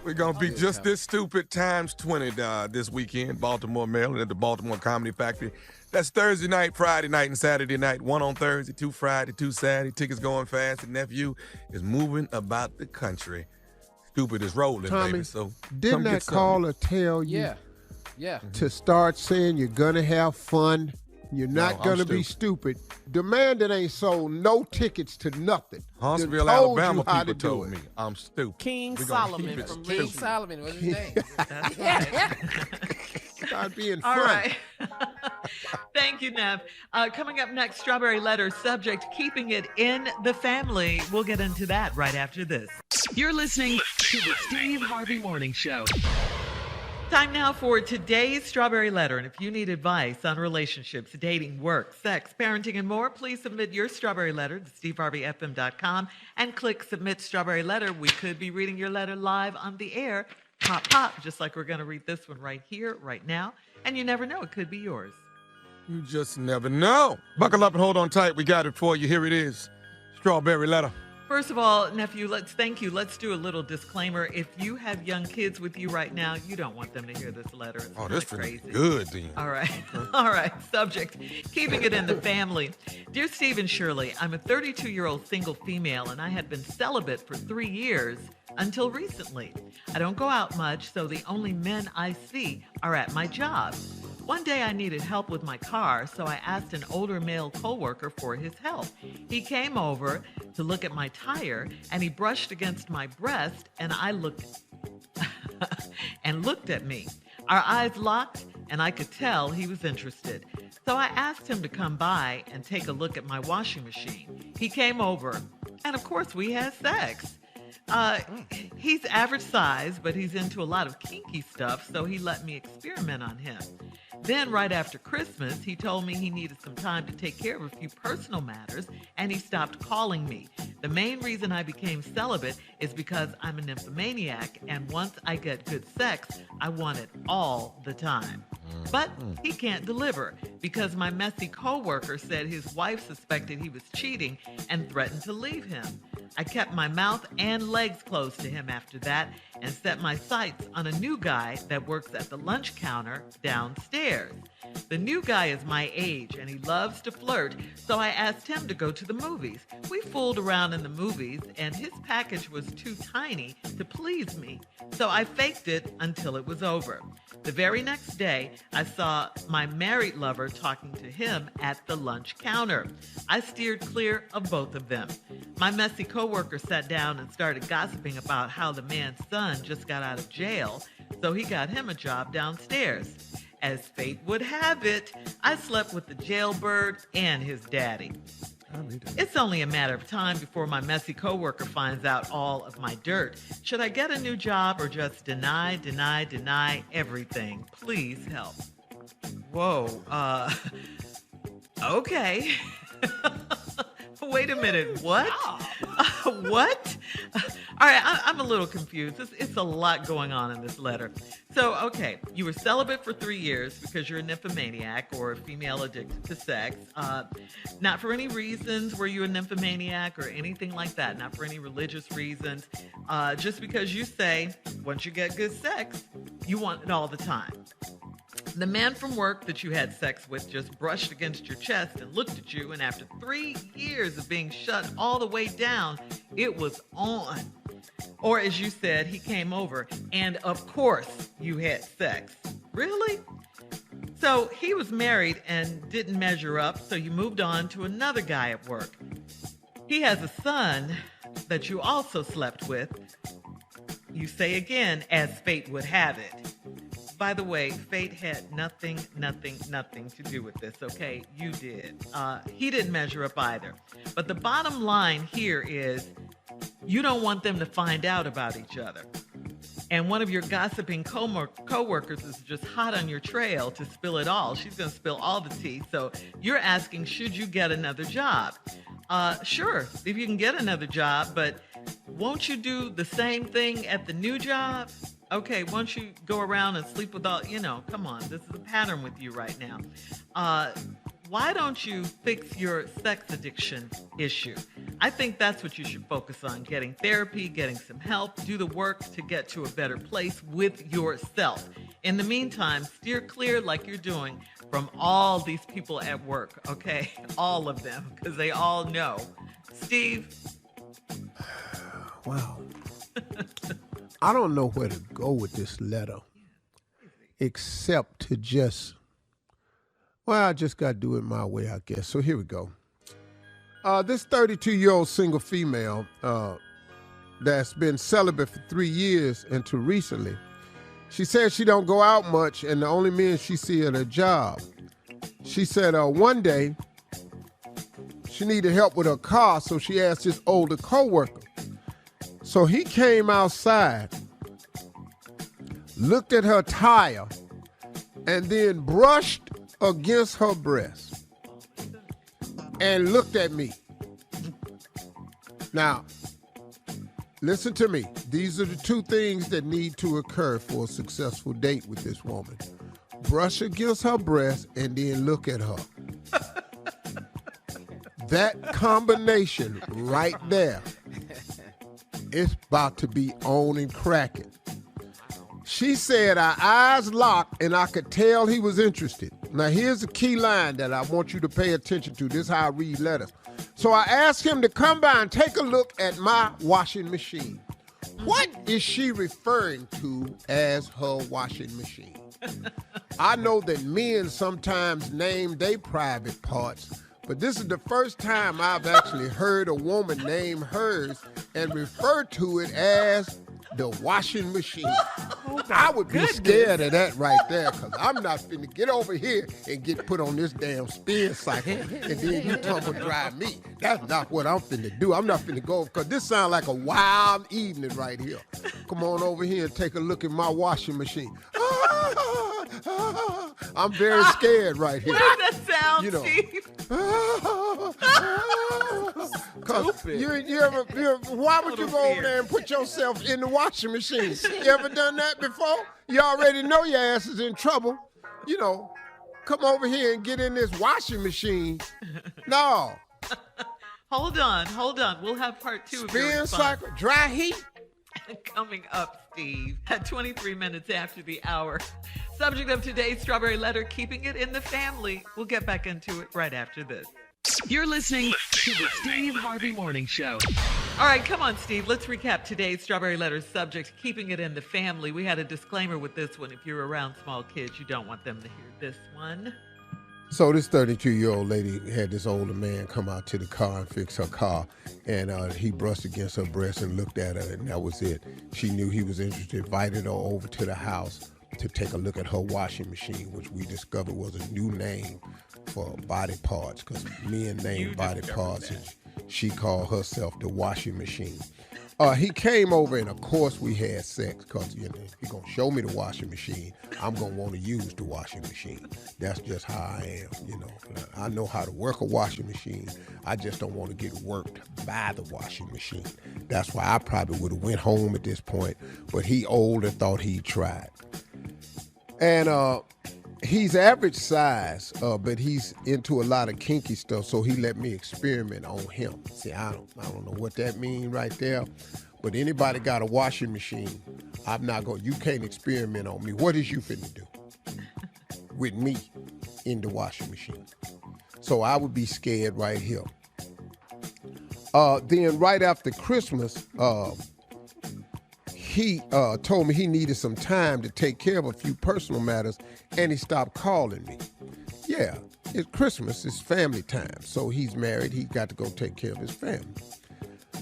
We're going to be just this stupid times 20 this weekend. Baltimore, Maryland at the Baltimore Comedy Factory. That's Thursday night, Friday night, and Saturday night. 1 on Thursday, 2 Friday, 2 Saturday. Tickets going fast. The nephew is moving about the country. Stupid is rolling, Tommy, baby. So didn't come get that something. caller tell you Yeah. Yeah. to start saying you're going to have fun? You're not I'm going to be stupid. The man that ain't sold no tickets to nothing. Huntsville, done told Alabama you how people to do told it. me I'm stupid. King We gonna Solomon keep it from King Richmond. Solomon, what's his name? That's right. Start being All fun. right. Thank you, Nev. Coming up next, Strawberry Letter subject, keeping it in the family. We'll get into that right after this. You're listening to the Steve Harvey Morning Show. Time now for today's Strawberry Letter. And if you need advice on relationships, dating, work, sex, parenting, and more, please submit your Strawberry Letter to steveharveyfm.com and click Submit Strawberry Letter. We could be reading your letter live on the air. Pop, pop, just like we're going to read this one right here, right now. And you never know, it could be yours. You just never know. Buckle up and hold on tight. We got it for you. Here it is. Strawberry Letter. First of all, nephew, thank you. Let's do a little disclaimer. If you have young kids with you right now, you don't want them to hear this letter. It's Oh, this kinda is crazy. good then. All right. All right. Subject, keeping it in the family. Dear Steve and Shirley, I'm a 32-year-old single female, and I had been celibate for 3 years until recently. I don't go out much, so the only men I see are at my job. One day I needed help with my car, so I asked an older male coworker for his help. He came over to look at my tire, and he brushed against my breast, and I looked at me. Our eyes locked, and I could tell he was interested. So I asked him to come by and take a look at my washing machine. He came over, and of course we had sex. He's average size, but he's into a lot of kinky stuff, so he let me experiment on him. Then, right after Christmas, he told me he needed some time to take care of a few personal matters, and he stopped calling me. The main reason I became celibate is because I'm a nymphomaniac, and once I get good sex, I want it all the time. But he can't deliver because my messy coworker said his wife suspected he was cheating and threatened to leave him. I kept my mouth and legs closed to him after that and set my sights on a new guy that works at the lunch counter downstairs. The new guy is my age and he loves to flirt, so I asked him to go to the movies. We fooled around in the movies and his package was too tiny to please me, so I faked it until it was over. The very next day, I saw my married lover talking to him at the lunch counter. I steered clear of both of them. My messy coworker sat down and started gossiping about how the man's son just got out of jail, so he got him a job downstairs. As fate would have it, I slept with the jailbird and his daddy. It's only a matter of time before my messy coworker finds out all of my dirt. Should I get a new job or just deny everything? Please help. Whoa, okay. Wait a minute, what? What? All right, I'm a little confused. It's a lot going on in this letter. So, okay, you were celibate for 3 years because you're a nymphomaniac or a female addicted to sex. Not for any reasons were you a nymphomaniac or anything like that. Not for any religious reasons. Just because you say once you get good sex, you want it all the time. The man from work that you had sex with just brushed against your chest and looked at you, and after 3 years of being shut all the way down, it was on. Or as you said, he came over, and of course you had sex. Really? So he was married and didn't measure up, so you moved on to another guy at work. He has a son that you also slept with. You say again, as fate would have it. By the way, fate had nothing to do with this, okay? You did. He didn't measure up either. But the bottom line here is you don't want them to find out about each other. And one of your gossiping co-workers is just hot on your trail to spill it all. She's going to spill all the tea. So you're asking, should you get another job? Sure, if you can get another job, but won't you do the same thing at the new job? Okay, once you go around and sleep with all, come on, this is a pattern with you right now. Why don't you fix your sex addiction issue? I think that's what you should focus on, getting therapy, getting some help, do the work to get to a better place with yourself. In the meantime, steer clear like you're doing from all these people at work, okay? All of them, because they all know. Steve? Wow. I don't know where to go with this letter except to I just got to do it my way, I guess. So here we go. This 32-year-old single female that's been celibate for 3 years until recently, she said she don't go out much and the only men she see at her job. She said one day she needed help with her car, so she asked this older coworker. So he came outside, looked at her tire, and then brushed against her breast and looked at me. Now, listen to me. These are the two things that need to occur for a successful date with this woman. Brush against her breast and then look at her. That combination right there, it's about to be on and cracking. She said our eyes locked and I could tell he was interested. Now here's a key line that I want you to pay attention to. This is how I read letters. So I asked him to come by and take a look at my washing machine. What is she referring to as her washing machine? I know that men sometimes name their private parts, but this is the first time I've actually heard a woman name hers and refer to it as the washing machine. I would be scared of that right there, because I'm not finna get over here and get put on this damn spin cycle and then you tumble dry me. That's not what I'm finna do. I'm not finna go, because this sounds like a wild evening right here. Come on over here and take a look at my washing machine. I'm very scared right here. What does that sound, Steve? Why would you go over there and put yourself in the washing machine? You ever done that before? You already know your ass is in trouble. Come over here and get in this washing machine. No. Hold on. We'll have part two of your Spin response. cycle, dry heat. Coming up, Steve, at 23 minutes after the hour. Subject of today's Strawberry Letter, keeping it in the family. We'll get back into it right after this. You're listening to the Steve Harvey Morning Show. All right, come on, Steve. Let's recap today's Strawberry Letter subject, keeping it in the family. We had a disclaimer with this one. If you're around small kids, you don't want them to hear this one. So this 32-year-old lady had this older man come out to the car and fix her car, and he brushed against her breast and looked at her, and that was it. She knew he was interested, invited her over to the house to take a look at her washing machine, which we discovered was a new name for body parts, because men name body parts, and she called herself the washing machine. He came over, and of course we had sex, because you know, he gonna show me the washing machine. I'm gonna want to use the washing machine. That's just how I am, you know. I know how to work a washing machine. I just don't want to get worked by the washing machine. That's why I probably would have went home at this point, but he old and thought he tried. And he's average size, but he's into a lot of kinky stuff, so he let me experiment on him. See, I don't know what that means right there, but anybody got a washing machine, you can't experiment on me. What is you finna do with me in the washing machine? So I would be scared right here. Then right after Christmas, he told me he needed some time to take care of a few personal matters, and he stopped calling me. Yeah, it's Christmas, it's family time. So he's married, he got to go take care of his family.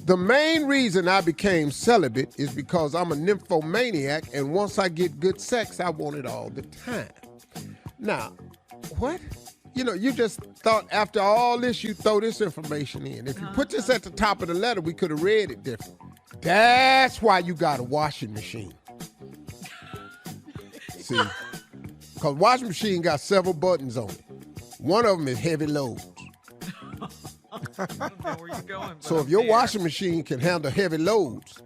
The main reason I became celibate is because I'm a nymphomaniac, and once I get good sex, I want it all the time. Now, what? You know, you just thought after all this, you throw this information in. If you put this at the top of the letter, we could have read it different. That's why you got a washing machine. See, because washing machine got several buttons on it. One of them is heavy loads. I don't know where you're going, so if your washing machine can handle heavy loads,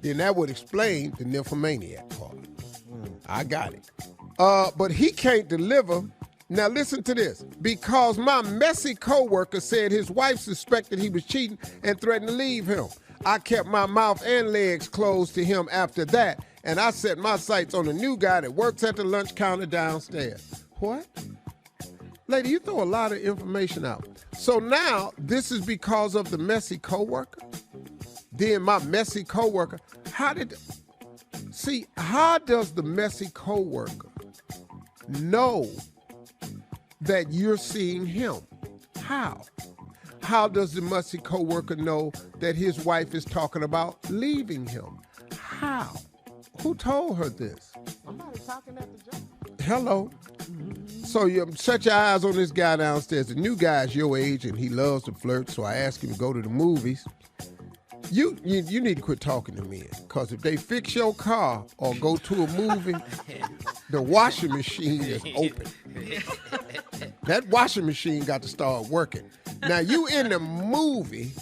then that would explain the nymphomaniac part. I got it. But he can't deliver. Now listen to this. Because my messy coworker said his wife suspected he was cheating and threatened to leave him. I kept my mouth and legs closed to him after that, and I set my sights on a new guy that works at the lunch counter downstairs. What? Lady, you throw a lot of information out. So now, this is because of the messy coworker? Then my messy coworker, how does the messy coworker know that you're seeing him? How? How does the messy coworker know that his wife is talking about leaving him? How? Who told her this? Somebody talking at the job. Hello. So you shut your eyes on this guy downstairs. The new guy's your age and he loves to flirt, so I asked him to go to the movies. You need to quit talking to men, because if they fix your car or go to a movie, the washing machine is open. That washing machine got to start working. Now you in the movie,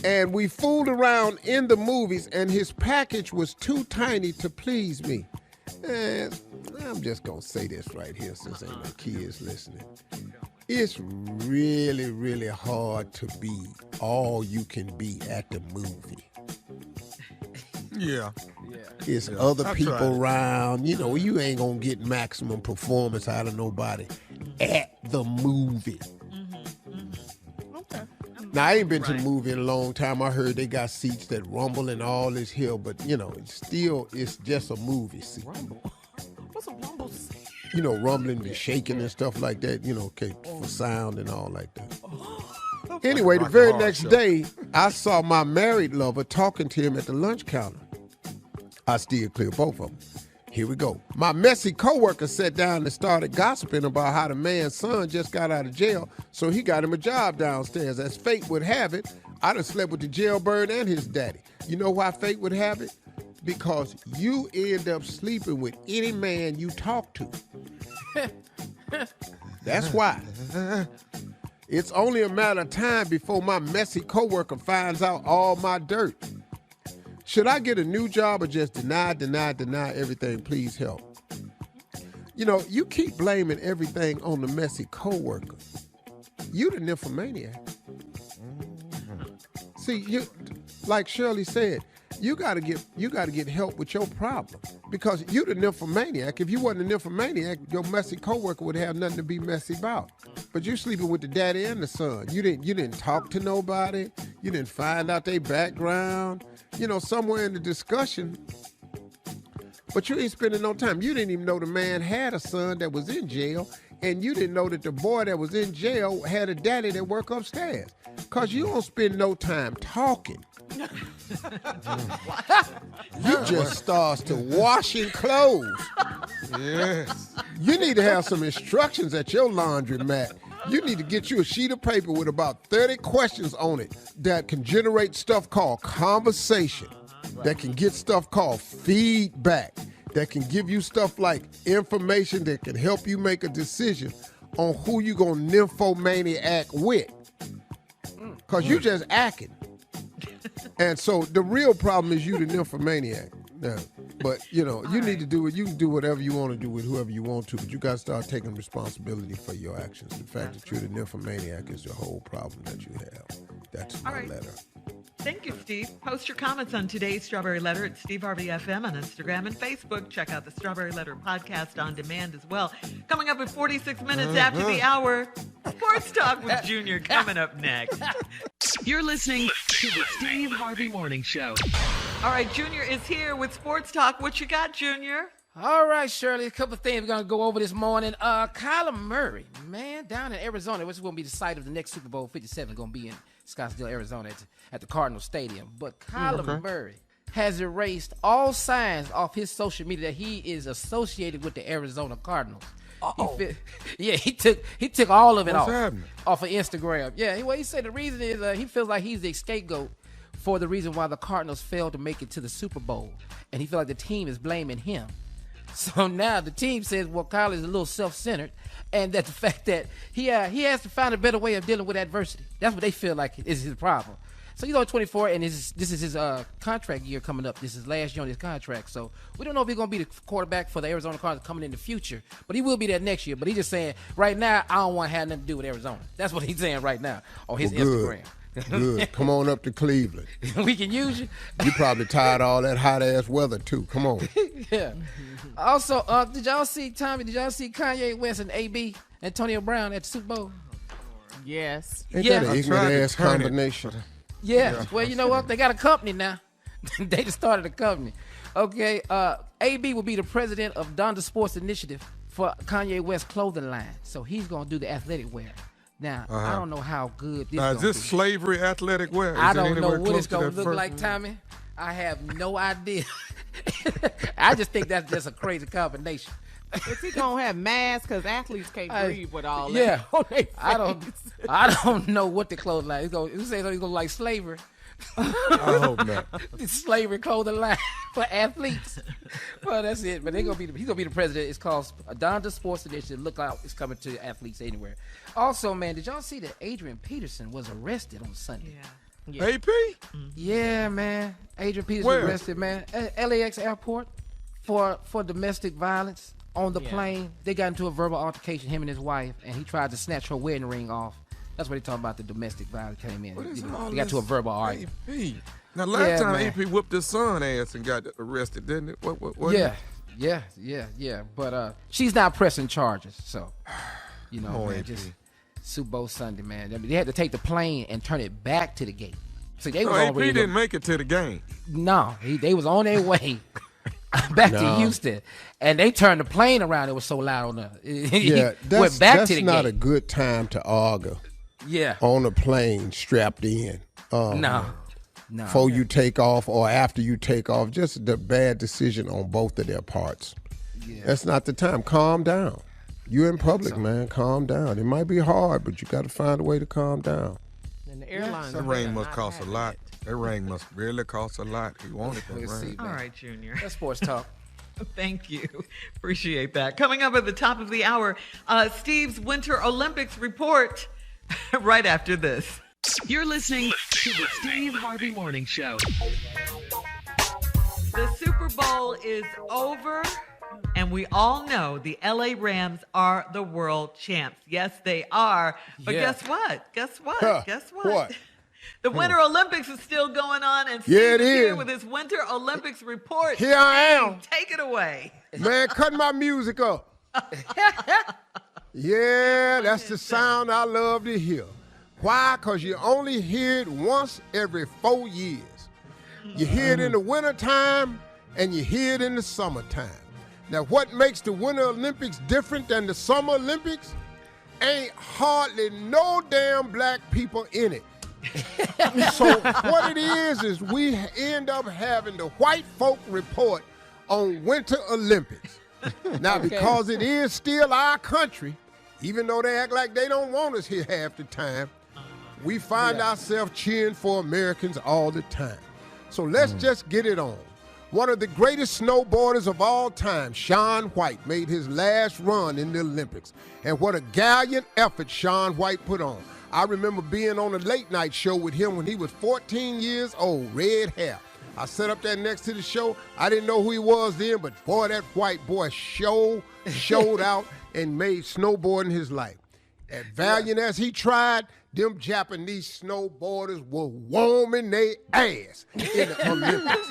and we fooled around in the movies, and his package was too tiny to please me. And I'm just gonna say this right here, since ain't no kids listening. It's really, really hard to be all you can be at the movie. Yeah. It's other people around. You know, you ain't gonna get maximum performance out of nobody at the movie. Okay. Now, I ain't been to the movie in a long time. I heard they got seats that rumble and all this here, but, you know, it's just a movie seat. Rumble? What's a rumble seat? You know, rumbling and shaking and stuff like that, you know, okay, for sound and all like that. Anyway, the very next day, I saw my married lover talking to him at the lunch counter. I steered clear both of them. Here we go. My messy coworker sat down and started gossiping about how the man's son just got out of jail, so he got him a job downstairs. As fate would have it, I done slept with the jailbird and his daddy. You know why fate would have it? Because you end up sleeping with any man you talk to. That's why. It's only a matter of time before my messy coworker finds out all my dirt. Should I get a new job or just deny everything? Please help. You know, you keep blaming everything on the messy coworker. You the nymphomaniac. See, you, like Shirley said, you gotta get help with your problem, because you the nymphomaniac. If you wasn't a nymphomaniac, your messy coworker would have nothing to be messy about. But you sleeping with the daddy and the son. You didn't talk to nobody. You didn't find out their background. You know, somewhere in the discussion. But you ain't spending no time. You didn't even know the man had a son that was in jail, and you didn't know that the boy that was in jail had a daddy that worked upstairs. Because you don't spend no time talking. You just starts to washing clothes. Yes. You need to have some instructions at your laundromat. You need to get you a sheet of paper with about 30 questions on it that can generate stuff called conversation. that can get stuff called feedback, that can give you stuff like information that can help you make a decision on who you going to nymphomaniac with. Because you just acting. And so the real problem is you the nymphomaniac. Now, but, you need to do it. You can do whatever you want to do with whoever you want to, but you got to start taking responsibility for your actions. The fact that you're the nymphomaniac is the whole problem that you have. That's my letter. Thank you, Steve. Post your comments on today's Strawberry Letter at Steve Harvey FM on Instagram and Facebook. Check out the Strawberry Letter podcast on demand as well. Coming up at 46 minutes after the hour, Sports Talk with Junior coming up next. You're listening to the Steve Harvey Morning Show. All right, Junior is here with Sports Talk. What you got, Junior? All right, Shirley, a couple of things we're going to go over this morning. Kyler Murray, man, down in Arizona, which is going to be the site of the next Super Bowl 57, going to be in Scottsdale, Arizona at the Cardinal Stadium. But Kyler Murray has erased all signs off his social media that he is associated with the Arizona Cardinals. He took all of it off of Instagram. Yeah, he said the reason is he feels like he's the scapegoat for the reason why the Cardinals failed to make it to the Super Bowl. And he feels like the team is blaming him. So now the team says, well, Kyler is a little self-centered, and that the fact that he has to find a better way of dealing with adversity. That's what they feel like is his problem. So he's only 24, and this is his contract year coming up. This is last year on his contract. So we don't know if he's going to be the quarterback for the Arizona Cardinals coming in the future, but he will be there next year. But he's just saying, right now, I don't want to have nothing to do with Arizona. That's what he's saying right now on his Instagram. Good. Come on up to Cleveland. We can use you. You probably tired of all that hot-ass weather, too. Come on. Yeah. Also, did y'all see Kanye West and A.B. Antonio Brown at the Super Bowl? Yes. Ain't that an ignorant-ass combination? Yeah. Well, you know what? They got a company now. They just started a company. Okay. A.B. will be the president of Donda Sports Initiative for Kanye West clothing line. So he's going to do the athletic wear. Now, I don't know how good this is. Is this slavery athletic wear? I don't know what it's going to look like, Tommy. I have no idea. I just think that's just a crazy combination. Is he going to have masks? Because athletes can't breathe with all that. Yeah. I don't know what the clothing line is. He says he's going to like slavery. I hope not. Slavery clothing line for athletes. Well, that's it. But he's gonna be the president. It's called Donda Sports Initiative. Look out, it's coming to athletes anywhere. Also, man, did y'all see that Adrian Peterson was arrested on Sunday? Yeah. AP? Yeah, man. Adrian Peterson arrested, man, at LAX airport for domestic violence on the plane. They got into a verbal altercation, him and his wife, and he tried to snatch her wedding ring off. That's what they talking about. The domestic violence came in. They got to a verbal argument. Now, last time AP whipped his son ass and got arrested, didn't it? What Yeah. But she's not pressing charges, so man, just Super Bowl Sunday, man. I mean, they had to take the plane and turn it back to the gate. So they was AP didn't make it to the game. No, they was on their way back to Houston, and they turned the plane around. It was so loud on them. Yeah, that's not a good time to argue. Yeah, on a plane strapped in. No. Before you take off or after you take off, just the bad decision on both of their parts. Yeah. That's not the time. Calm down. You're in public, man. Calm down. It might be hard, but you got to find a way to calm down. And the airline. That ring must cost a lot. That ring must really cost a lot. He wanted that ring. All right, Junior. That's sports talk. Thank you. Appreciate that. Coming up at the top of the hour, Steve's Winter Olympics report right after this. You're listening to the Steve Harvey Morning Show. The Super Bowl is over, and we all know the LA Rams are the world champs. Yes, they are. But guess what? What? The Winter Olympics is still going on, and Steve it is here is. with his Winter Olympics report. Here I am. Take it away. Man, cut my music up. Yeah, that's the sound I love to hear. Why? Because you only hear it once every 4 years. You hear it in the wintertime, and you hear it in the summertime. Now, what makes the Winter Olympics different than the Summer Olympics? Ain't hardly no damn black people in it. So what it is we end up having the white folk report on Winter Olympics. Now, because it is still our country, even though they act like they don't want us here half the time, we find ourselves cheering for Americans all the time. So let's just get it on. One of the greatest snowboarders of all time, Shaun White, made his last run in the Olympics. And what a gallant effort Shaun White put on. I remember being on a late night show with him when he was 14 years old, red hair. I sat up there next to the show. I didn't know who he was then, but boy, that white boy showed out and made snowboarding his life. As valiant as he tried, them Japanese snowboarders were warming their ass in the Olympics.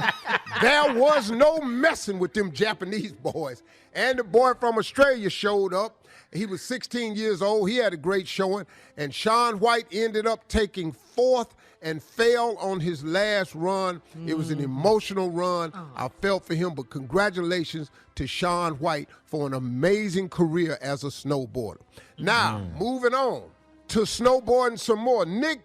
There was no messing with them Japanese boys. And the boy from Australia showed up. He was 16 years old. He had a great showing. And Shaun White ended up taking fourth and fell on his last run. It was an emotional run. I felt for him, but congratulations to Shaun White for an amazing career as a snowboarder. Now, moving on to snowboarding some more. Nick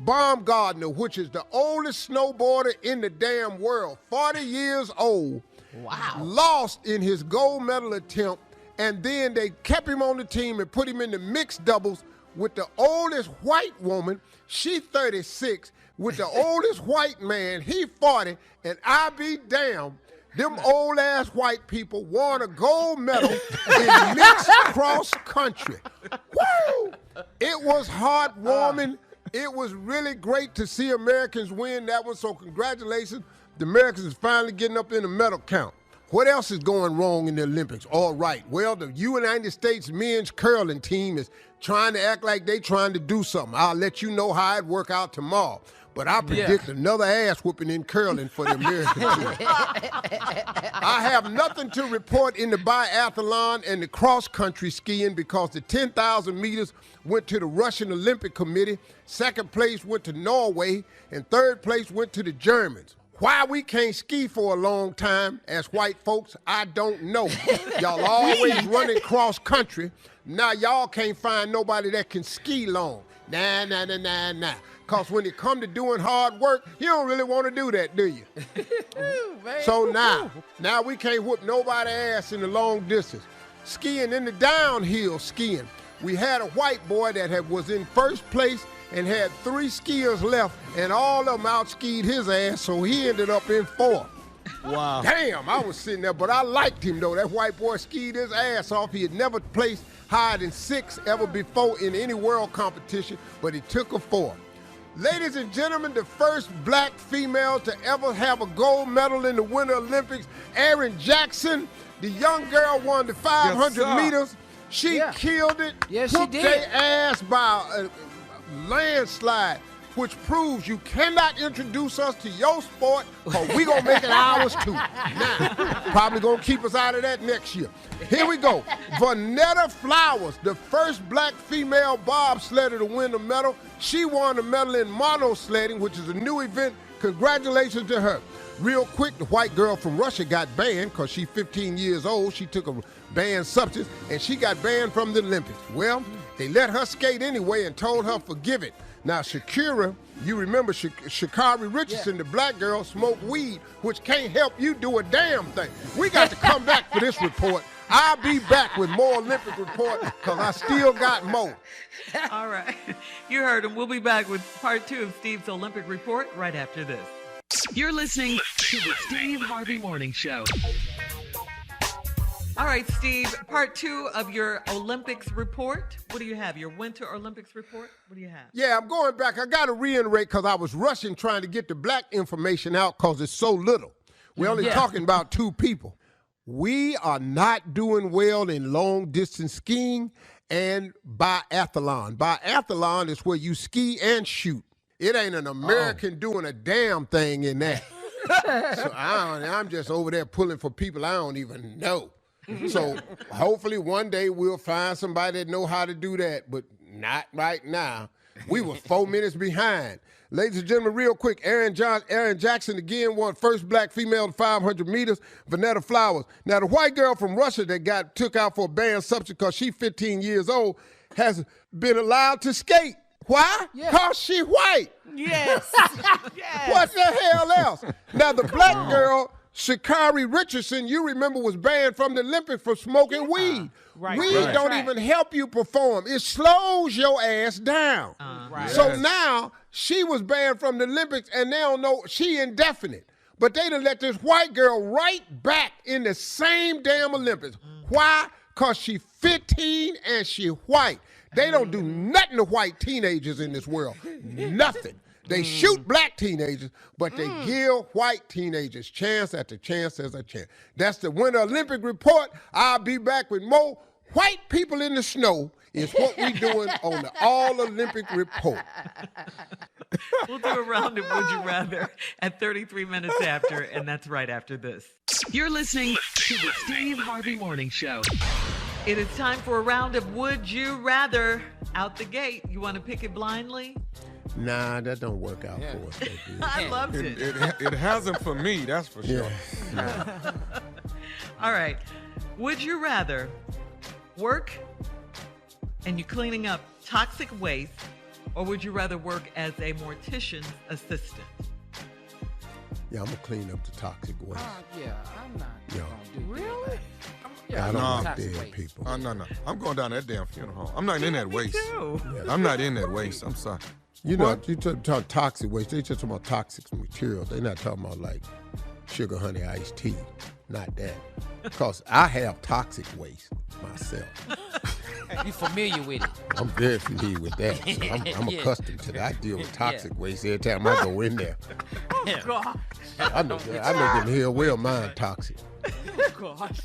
Baumgardner, which is the oldest snowboarder in the damn world, 40 years old, lost in his gold medal attempt, and then they kept him on the team and put him in the mixed doubles with the oldest white woman. She 36, with the oldest white man, he 40, and I be damned, them old-ass white people won a gold medal in mixed cross-country. Woo! It was heartwarming. It was really great to see Americans win that one, so congratulations. The Americans is finally getting up in the medal count. What else is going wrong in the Olympics? All right, well, the United States men's curling team is trying to act like they trying to do something. I'll let you know how it work out tomorrow. But I predict another ass whooping in curling for the American team. I have nothing to report in the biathlon and the cross-country skiing because the 10,000 meters went to the Russian Olympic Committee, second place went to Norway, and third place went to the Germans. Why we can't ski for a long time as white folks, I don't know. Y'all always running cross-country. Now y'all can't find nobody that can ski long. Nah. Because when it come to doing hard work, you don't really want to do that, do you? So now we can't whoop nobody's ass in the long distance. Skiing in the downhill skiing, we had a white boy that was in first place and had 3 skiers left, and all of them out-skied his ass, so he ended up in 4th. Wow. Damn, I was sitting there, but I liked him, though. That white boy skied his ass off. He had never placed higher than 6 ever before in any world competition, but he took a 4th. Ladies and gentlemen, the first black female to ever have a gold medal in the Winter Olympics, Erin Jackson, the young girl won the 500 meters. She killed it, whooped their ass by a landslide, which proves you cannot introduce us to your sport because we going to make it ours too. Now, probably going to keep us out of that next year. Here we go. Vanetta Flowers, the first black female bobsledder to win the medal. She won the medal in monosledding, which is a new event. Congratulations to her. Real quick, the white girl from Russia got banned because she's 15 years old. She took a banned substance, and she got banned from the Olympics. Well, they let her skate anyway and told her forgive it. Now, Shakira, you remember Sha'Carri Richardson, the black girl, smoked weed, which can't help you do a damn thing. We got to come back for this report. I'll be back with more Olympic report because I still got more. All right. You heard him. We'll be back with part 2 of Steve's Olympic report right after this. You're listening to the Steve Harvey Morning Show. All right, Steve, part 2 of your Olympics report. What do you have? Your Winter Olympics report? What do you have? Yeah, I'm going back. I got to reiterate because I was rushing trying to get the black information out because it's so little. We're only talking about 2 people. We are not doing well in long-distance skiing and biathlon. Biathlon is where you ski and shoot. It ain't an American doing a damn thing in that. So I'm just over there pulling for people I don't even know. So hopefully one day we'll find somebody that know how to do that, but not right now. We were 4 minutes behind. Ladies and gentlemen, real quick, Erin Jackson again won first black female in 500 meters, Vanetta Flowers. Now, the white girl from Russia that got took out for a banned substance because she's 15 years old has been allowed to skate. Why? Because she white. Yes. What the hell else? Now, the black girl Sha'Carri Richardson, you remember, was banned from the Olympics for smoking weed. Right. Weed Right. don't even help you perform. It slows your ass down. Right. So now she was banned from the Olympics, and they don't know she indefinite. But they done let this white girl right back in the same damn Olympics. Why? Because she 15 and she white. They don't do nothing to white teenagers in this world. Nothing. They shoot black teenagers, but they give white teenagers chance after chance after chance. That's the Winter Olympic Report. I'll be back with more white people in the snow is what we doing on the All Olympic Report. We'll do a round of Would You Rather at 33 minutes after, and that's right after this. You're listening to the Steve Harvey Morning Show. It is time for a round of Would You Rather. Out the gate, you want to pick it blindly? Nah, that don't work out for us. I loved it. It hasn't for me, that's for sure. All right. Would you rather work and you're cleaning up toxic waste, or would you rather work as a mortician's assistant? Yeah, I'm going to clean up the toxic waste. Yeah, I'm not Yeah. gonna do Really? that. I don't like toxic dead waste. people. No. I'm going down that damn funeral home. I'm not in that waste. Too. I'm not in that waste. I'm sorry. You know, you talk toxic waste, they just talking about toxic materials. They're not talking about like sugar, honey, iced tea. Not that. Because I have toxic waste myself. You familiar with it? I'm very familiar with that. So I'm Yeah. accustomed to that. I deal with toxic waste every time I go in there. God. I know them here well mine toxic. Gosh.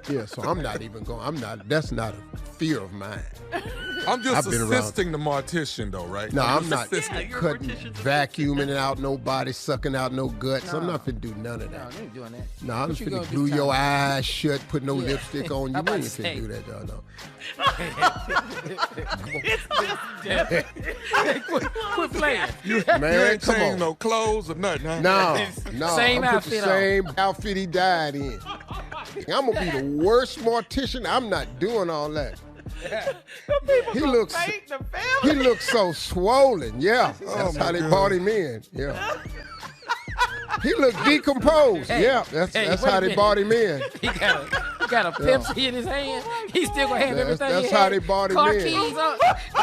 Yeah, so I'm not even going. That's not a fear of mine. I'm just I've been around. assisting the mortician, though, right? No, I'm just not assisting. Yeah, you're a cutting, mortician's vacuuming out no body, sucking out no guts. I'm not finna do none of No, that. you ain't doing that. No, I'm What just you finna gonna do, glue your Tommy? eyes shut, put no lipstick on you. I'm We about ain't to say. finna do that, dog. No. Quit playing. You Man, ain't come changed on. no clothes or nothing, huh? No, Same I'm put the outfit on. same outfit he died in. I'm gonna be the worst mortician. I'm not doing all that. He looks, Paint the he family. looks so swollen. Yeah, that's how they brought him in. Yeah. He looked decomposed. Hey, Yeah, that's hey, that's wait how a they minute. brought him in. He got a Pepsi in his hand. He's still gonna have everything. That's he how had. they bought him car in. Keys on,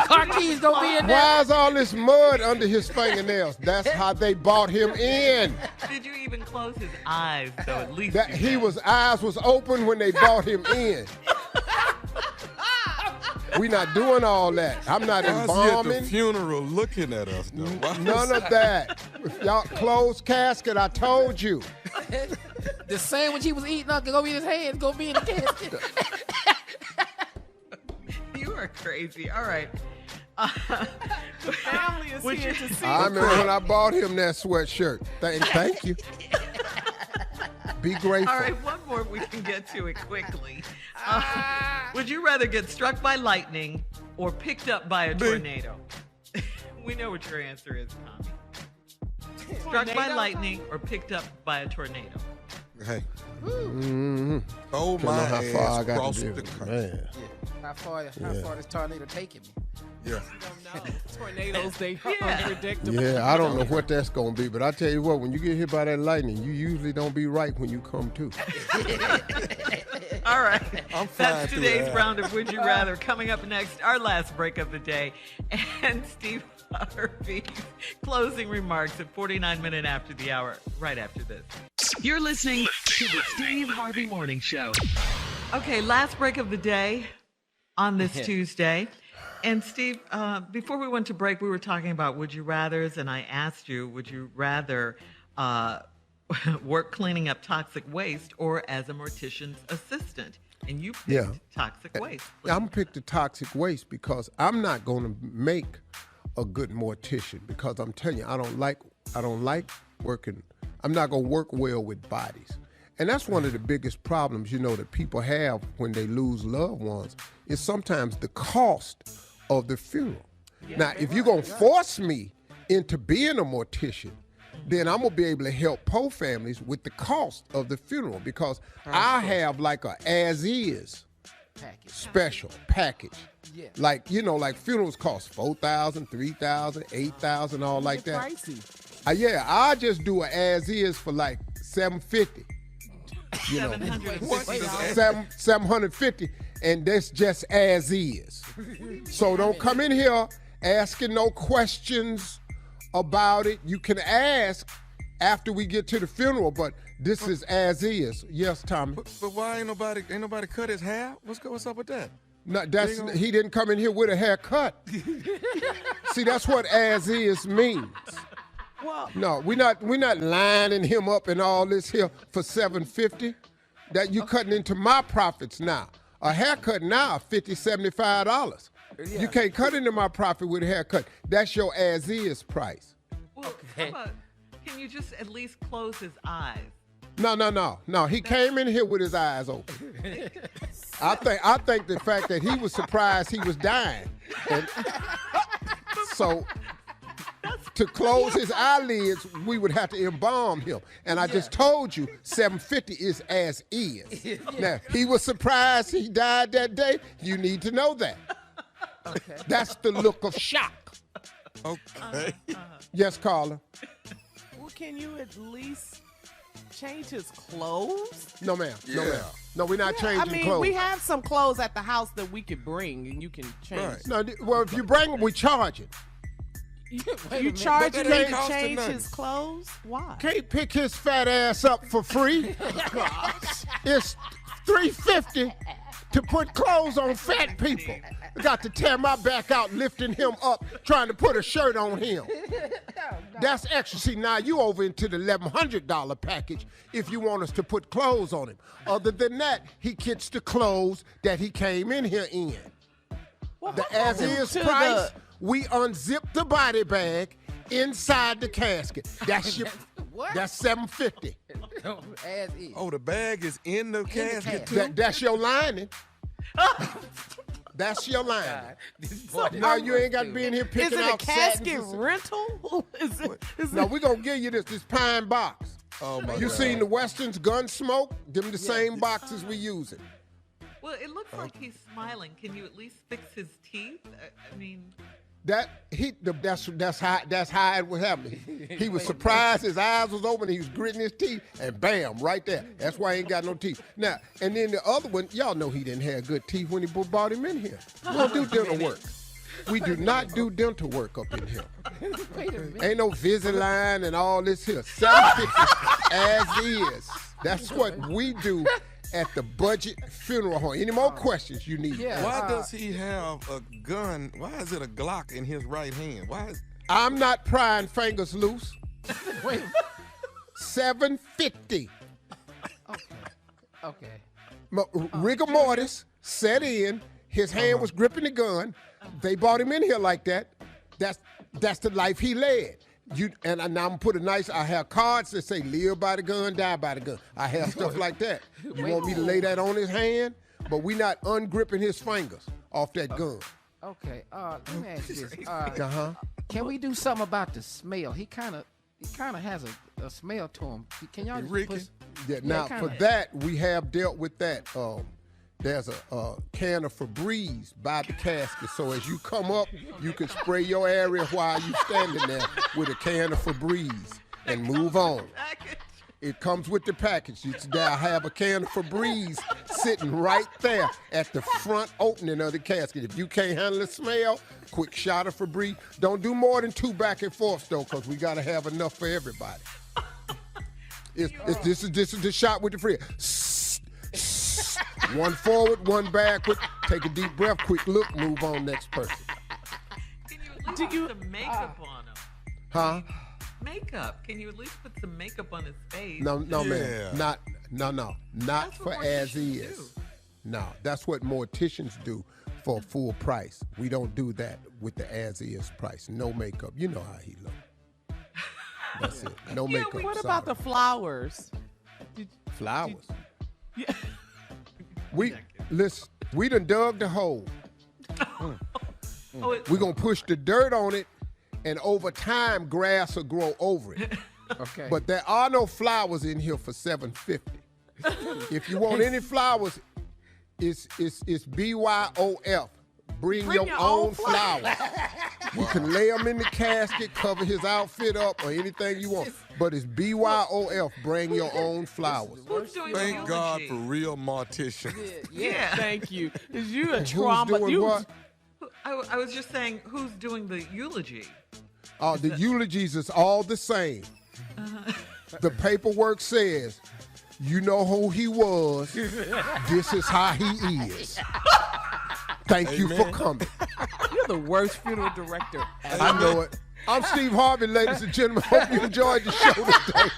car keys gonna be in there. Why is all this mud under his fingernails? That's how they brought him in. Did you even close his eyes, though, at least? That you did. eyes was open when they brought him in. We not doing all that. I'm not Why is he at the embalming. funeral looking at us, though? Why None of that. If y'all closed casket, I told you. The sandwich he was eating not gonna be in his hands, gonna be in the casket. You are crazy. All right. Family is Would here you- to see. I remember when I bought him that sweatshirt. Thank you. Be grateful. All right, one more if we can get to it quickly. Would you rather get struck by lightning or picked up by a tornado? We know what your answer is, Tommy. Struck by Tornado? lightning or picked up by a tornado? Hey. Mm-hmm. Oh, Don't my know how far I ass got crossed to the do. country. Man. How far this tornado taking me? Yeah. No, tornadoes, they Yeah. unpredictable. Yeah, I don't know what that's going to be, but I tell you what, when you get hit by that lightning, you usually don't be right when you come to. All right. I'm flying That's through today's that. round of Would You Rather. Coming up next, our last break of the day. And Steve Harvey's closing remarks at 49 minutes after the hour, right after this. You're listening to the Steve Harvey Morning Show. Okay, last break of the day on this Tuesday. And Steve, before we went to break, we were talking about Would You Rathers, and I asked you, would you rather work cleaning up toxic waste or as a mortician's assistant? And you picked toxic waste. I'm going to pick the toxic waste because I'm not going to make a good mortician because I'm telling you, I don't like working. I'm not going to work well with bodies. And that's one of the biggest problems, that people have when they lose loved ones is sometimes the cost of the funeral. Now, if you're going to force me into being a mortician, then I'm going to be able to help poor families with the cost of the funeral because I have like a as-is special package. Yeah. Like funerals cost $4,000, $3,000, $8,000, all like that. Pricey. I just do a as-is for like $750. You know, 700. 750, and that's just as is. So don't come in here asking no questions about it. You can ask after we get to the funeral, but this is as is. Yes, Tommy. But why ain't nobody cut his hair? What's up with that? No, he didn't come in here with a haircut. See, that's what as is means. Well, No, we're not lining him up and all this here for $750. That you cutting into my profits now. A haircut now, $50, $75. You can't cut into my profit with a haircut. That's your as is price. Well, how about, can you just at least close his eyes? No. He came in here with his eyes open. I think the fact that he was surprised he was dying. And so to close his eyelids, we would have to embalm him. And I just told you, $750 is as is. Now, he was surprised he died that day. You need to know that. okay. That's the look of shock. Okay. Yes, Carla. Well, can you at least change his clothes? No, ma'am. No, Yeah. ma'am. No, we're not changing I mean, clothes. we have some clothes at the house that we could bring, and you can change. Right. No, well, if you bring them, we charge it. You charge But him that ain't to costing change nothing. his clothes? Why? Can't pick his fat ass up for free. It's $350 to put clothes on fat people. I got to tear my back out lifting him up, trying to put a shirt on him. That's extra. See, now you over into the $1,100 package if you want us to put clothes on him. Other than that, he gets the clothes that he came in here in. The as is To price, the- we unzip the body bag inside the casket. That's your, What? that's $750. As is. Oh, the bag is in the casket casket. too? That's your lining. That's your lining. This boy, Now you ain't got to be in here Is picking it a out satins casket and stuff. rental? Is No, it? we're going to give you this pine box. Oh my You God. seen the Westerns gun smoke? Them the same boxes we using. Well, it looks like he's smiling. Can you at least fix his teeth? I mean, That's how it was happening. He was surprised, his eyes was open, he was gritting his teeth, and bam, right there. That's why he ain't got no teeth. Now, and then the other one, y'all know he didn't have good teeth when he brought him in here. We don't do dental work. We do not do dental work up in here. Wait a minute. Ain't no Invisalign and all this here. $750 as is. That's what we do at the budget funeral home. Any more questions you need? Yeah. Why does he have a gun? Why is it a Glock in his right hand? Why is I'm not prying fingers loose. Wait. $750. Okay. Rigor mortis set in. His hand was gripping the gun. They brought him in here like that. That's the life he led. Now I'm gonna put a nice. I have cards that say "Live by the gun, die by the gun." I have stuff like that. You want me to lay that on his hand? But we not ungripping his fingers off that gun. Okay. Let me ask you this. Uh-huh. Can we do something about the smell? He kind of has a smell to him. Can y'all just Ricky? put? Yeah, now kinda. for that we have dealt with that. There's a can of Febreze by the casket, so as you come up, you can spray your area while you standing there with a can of Febreze and move on. It comes with the package. I have a can of Febreze sitting right there at the front opening of the casket. If you can't handle the smell, quick shot of Febreze. Don't do more than 2 back and forths though, because we gotta have enough for everybody. This is the shot with the free. One forward, one backward. Take a deep breath, quick look, move on next person. can you at least put some makeup on him? Huh? Makeup. Can you at least put some makeup on his face? No, Yeah. man. Not That's for what as morticians is. do. No, that's what morticians do for full price. We don't do that with the as is price. No makeup. You know how he look. That's it. No Yeah, makeup. What sorry. about the flowers? flowers? Yeah. We done dug the hole. We're gonna push the dirt on it, and over time grass will grow over it. Okay. But there are no flowers in here for $750. If you want any flowers, it's BYOF, Bring your own flowers. You can lay them in the casket, cover his outfit up, or anything you want. But it's BYOF. Bring your own flowers. Who's doing Thank the God eulogy? for real morticians. Yeah. Thank you. Is you a Who's trauma? doing what? I was just saying, who's doing the eulogy? The eulogies is all the same. The paperwork says, you know who he was. This is how he is. Thank you for coming. You're the worst funeral director ever. I know it. I'm Steve Harvey, ladies and gentlemen. Hope you enjoyed the show today.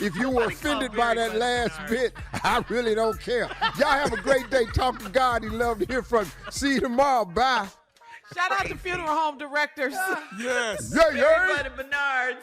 If you were offended by that last bit, I really don't care. Y'all have a great day. Talk to God. He'd love to hear from you. See you tomorrow. Bye. Shout out to funeral home directors. Yes. Yeah, yeah. Everybody, Bernard.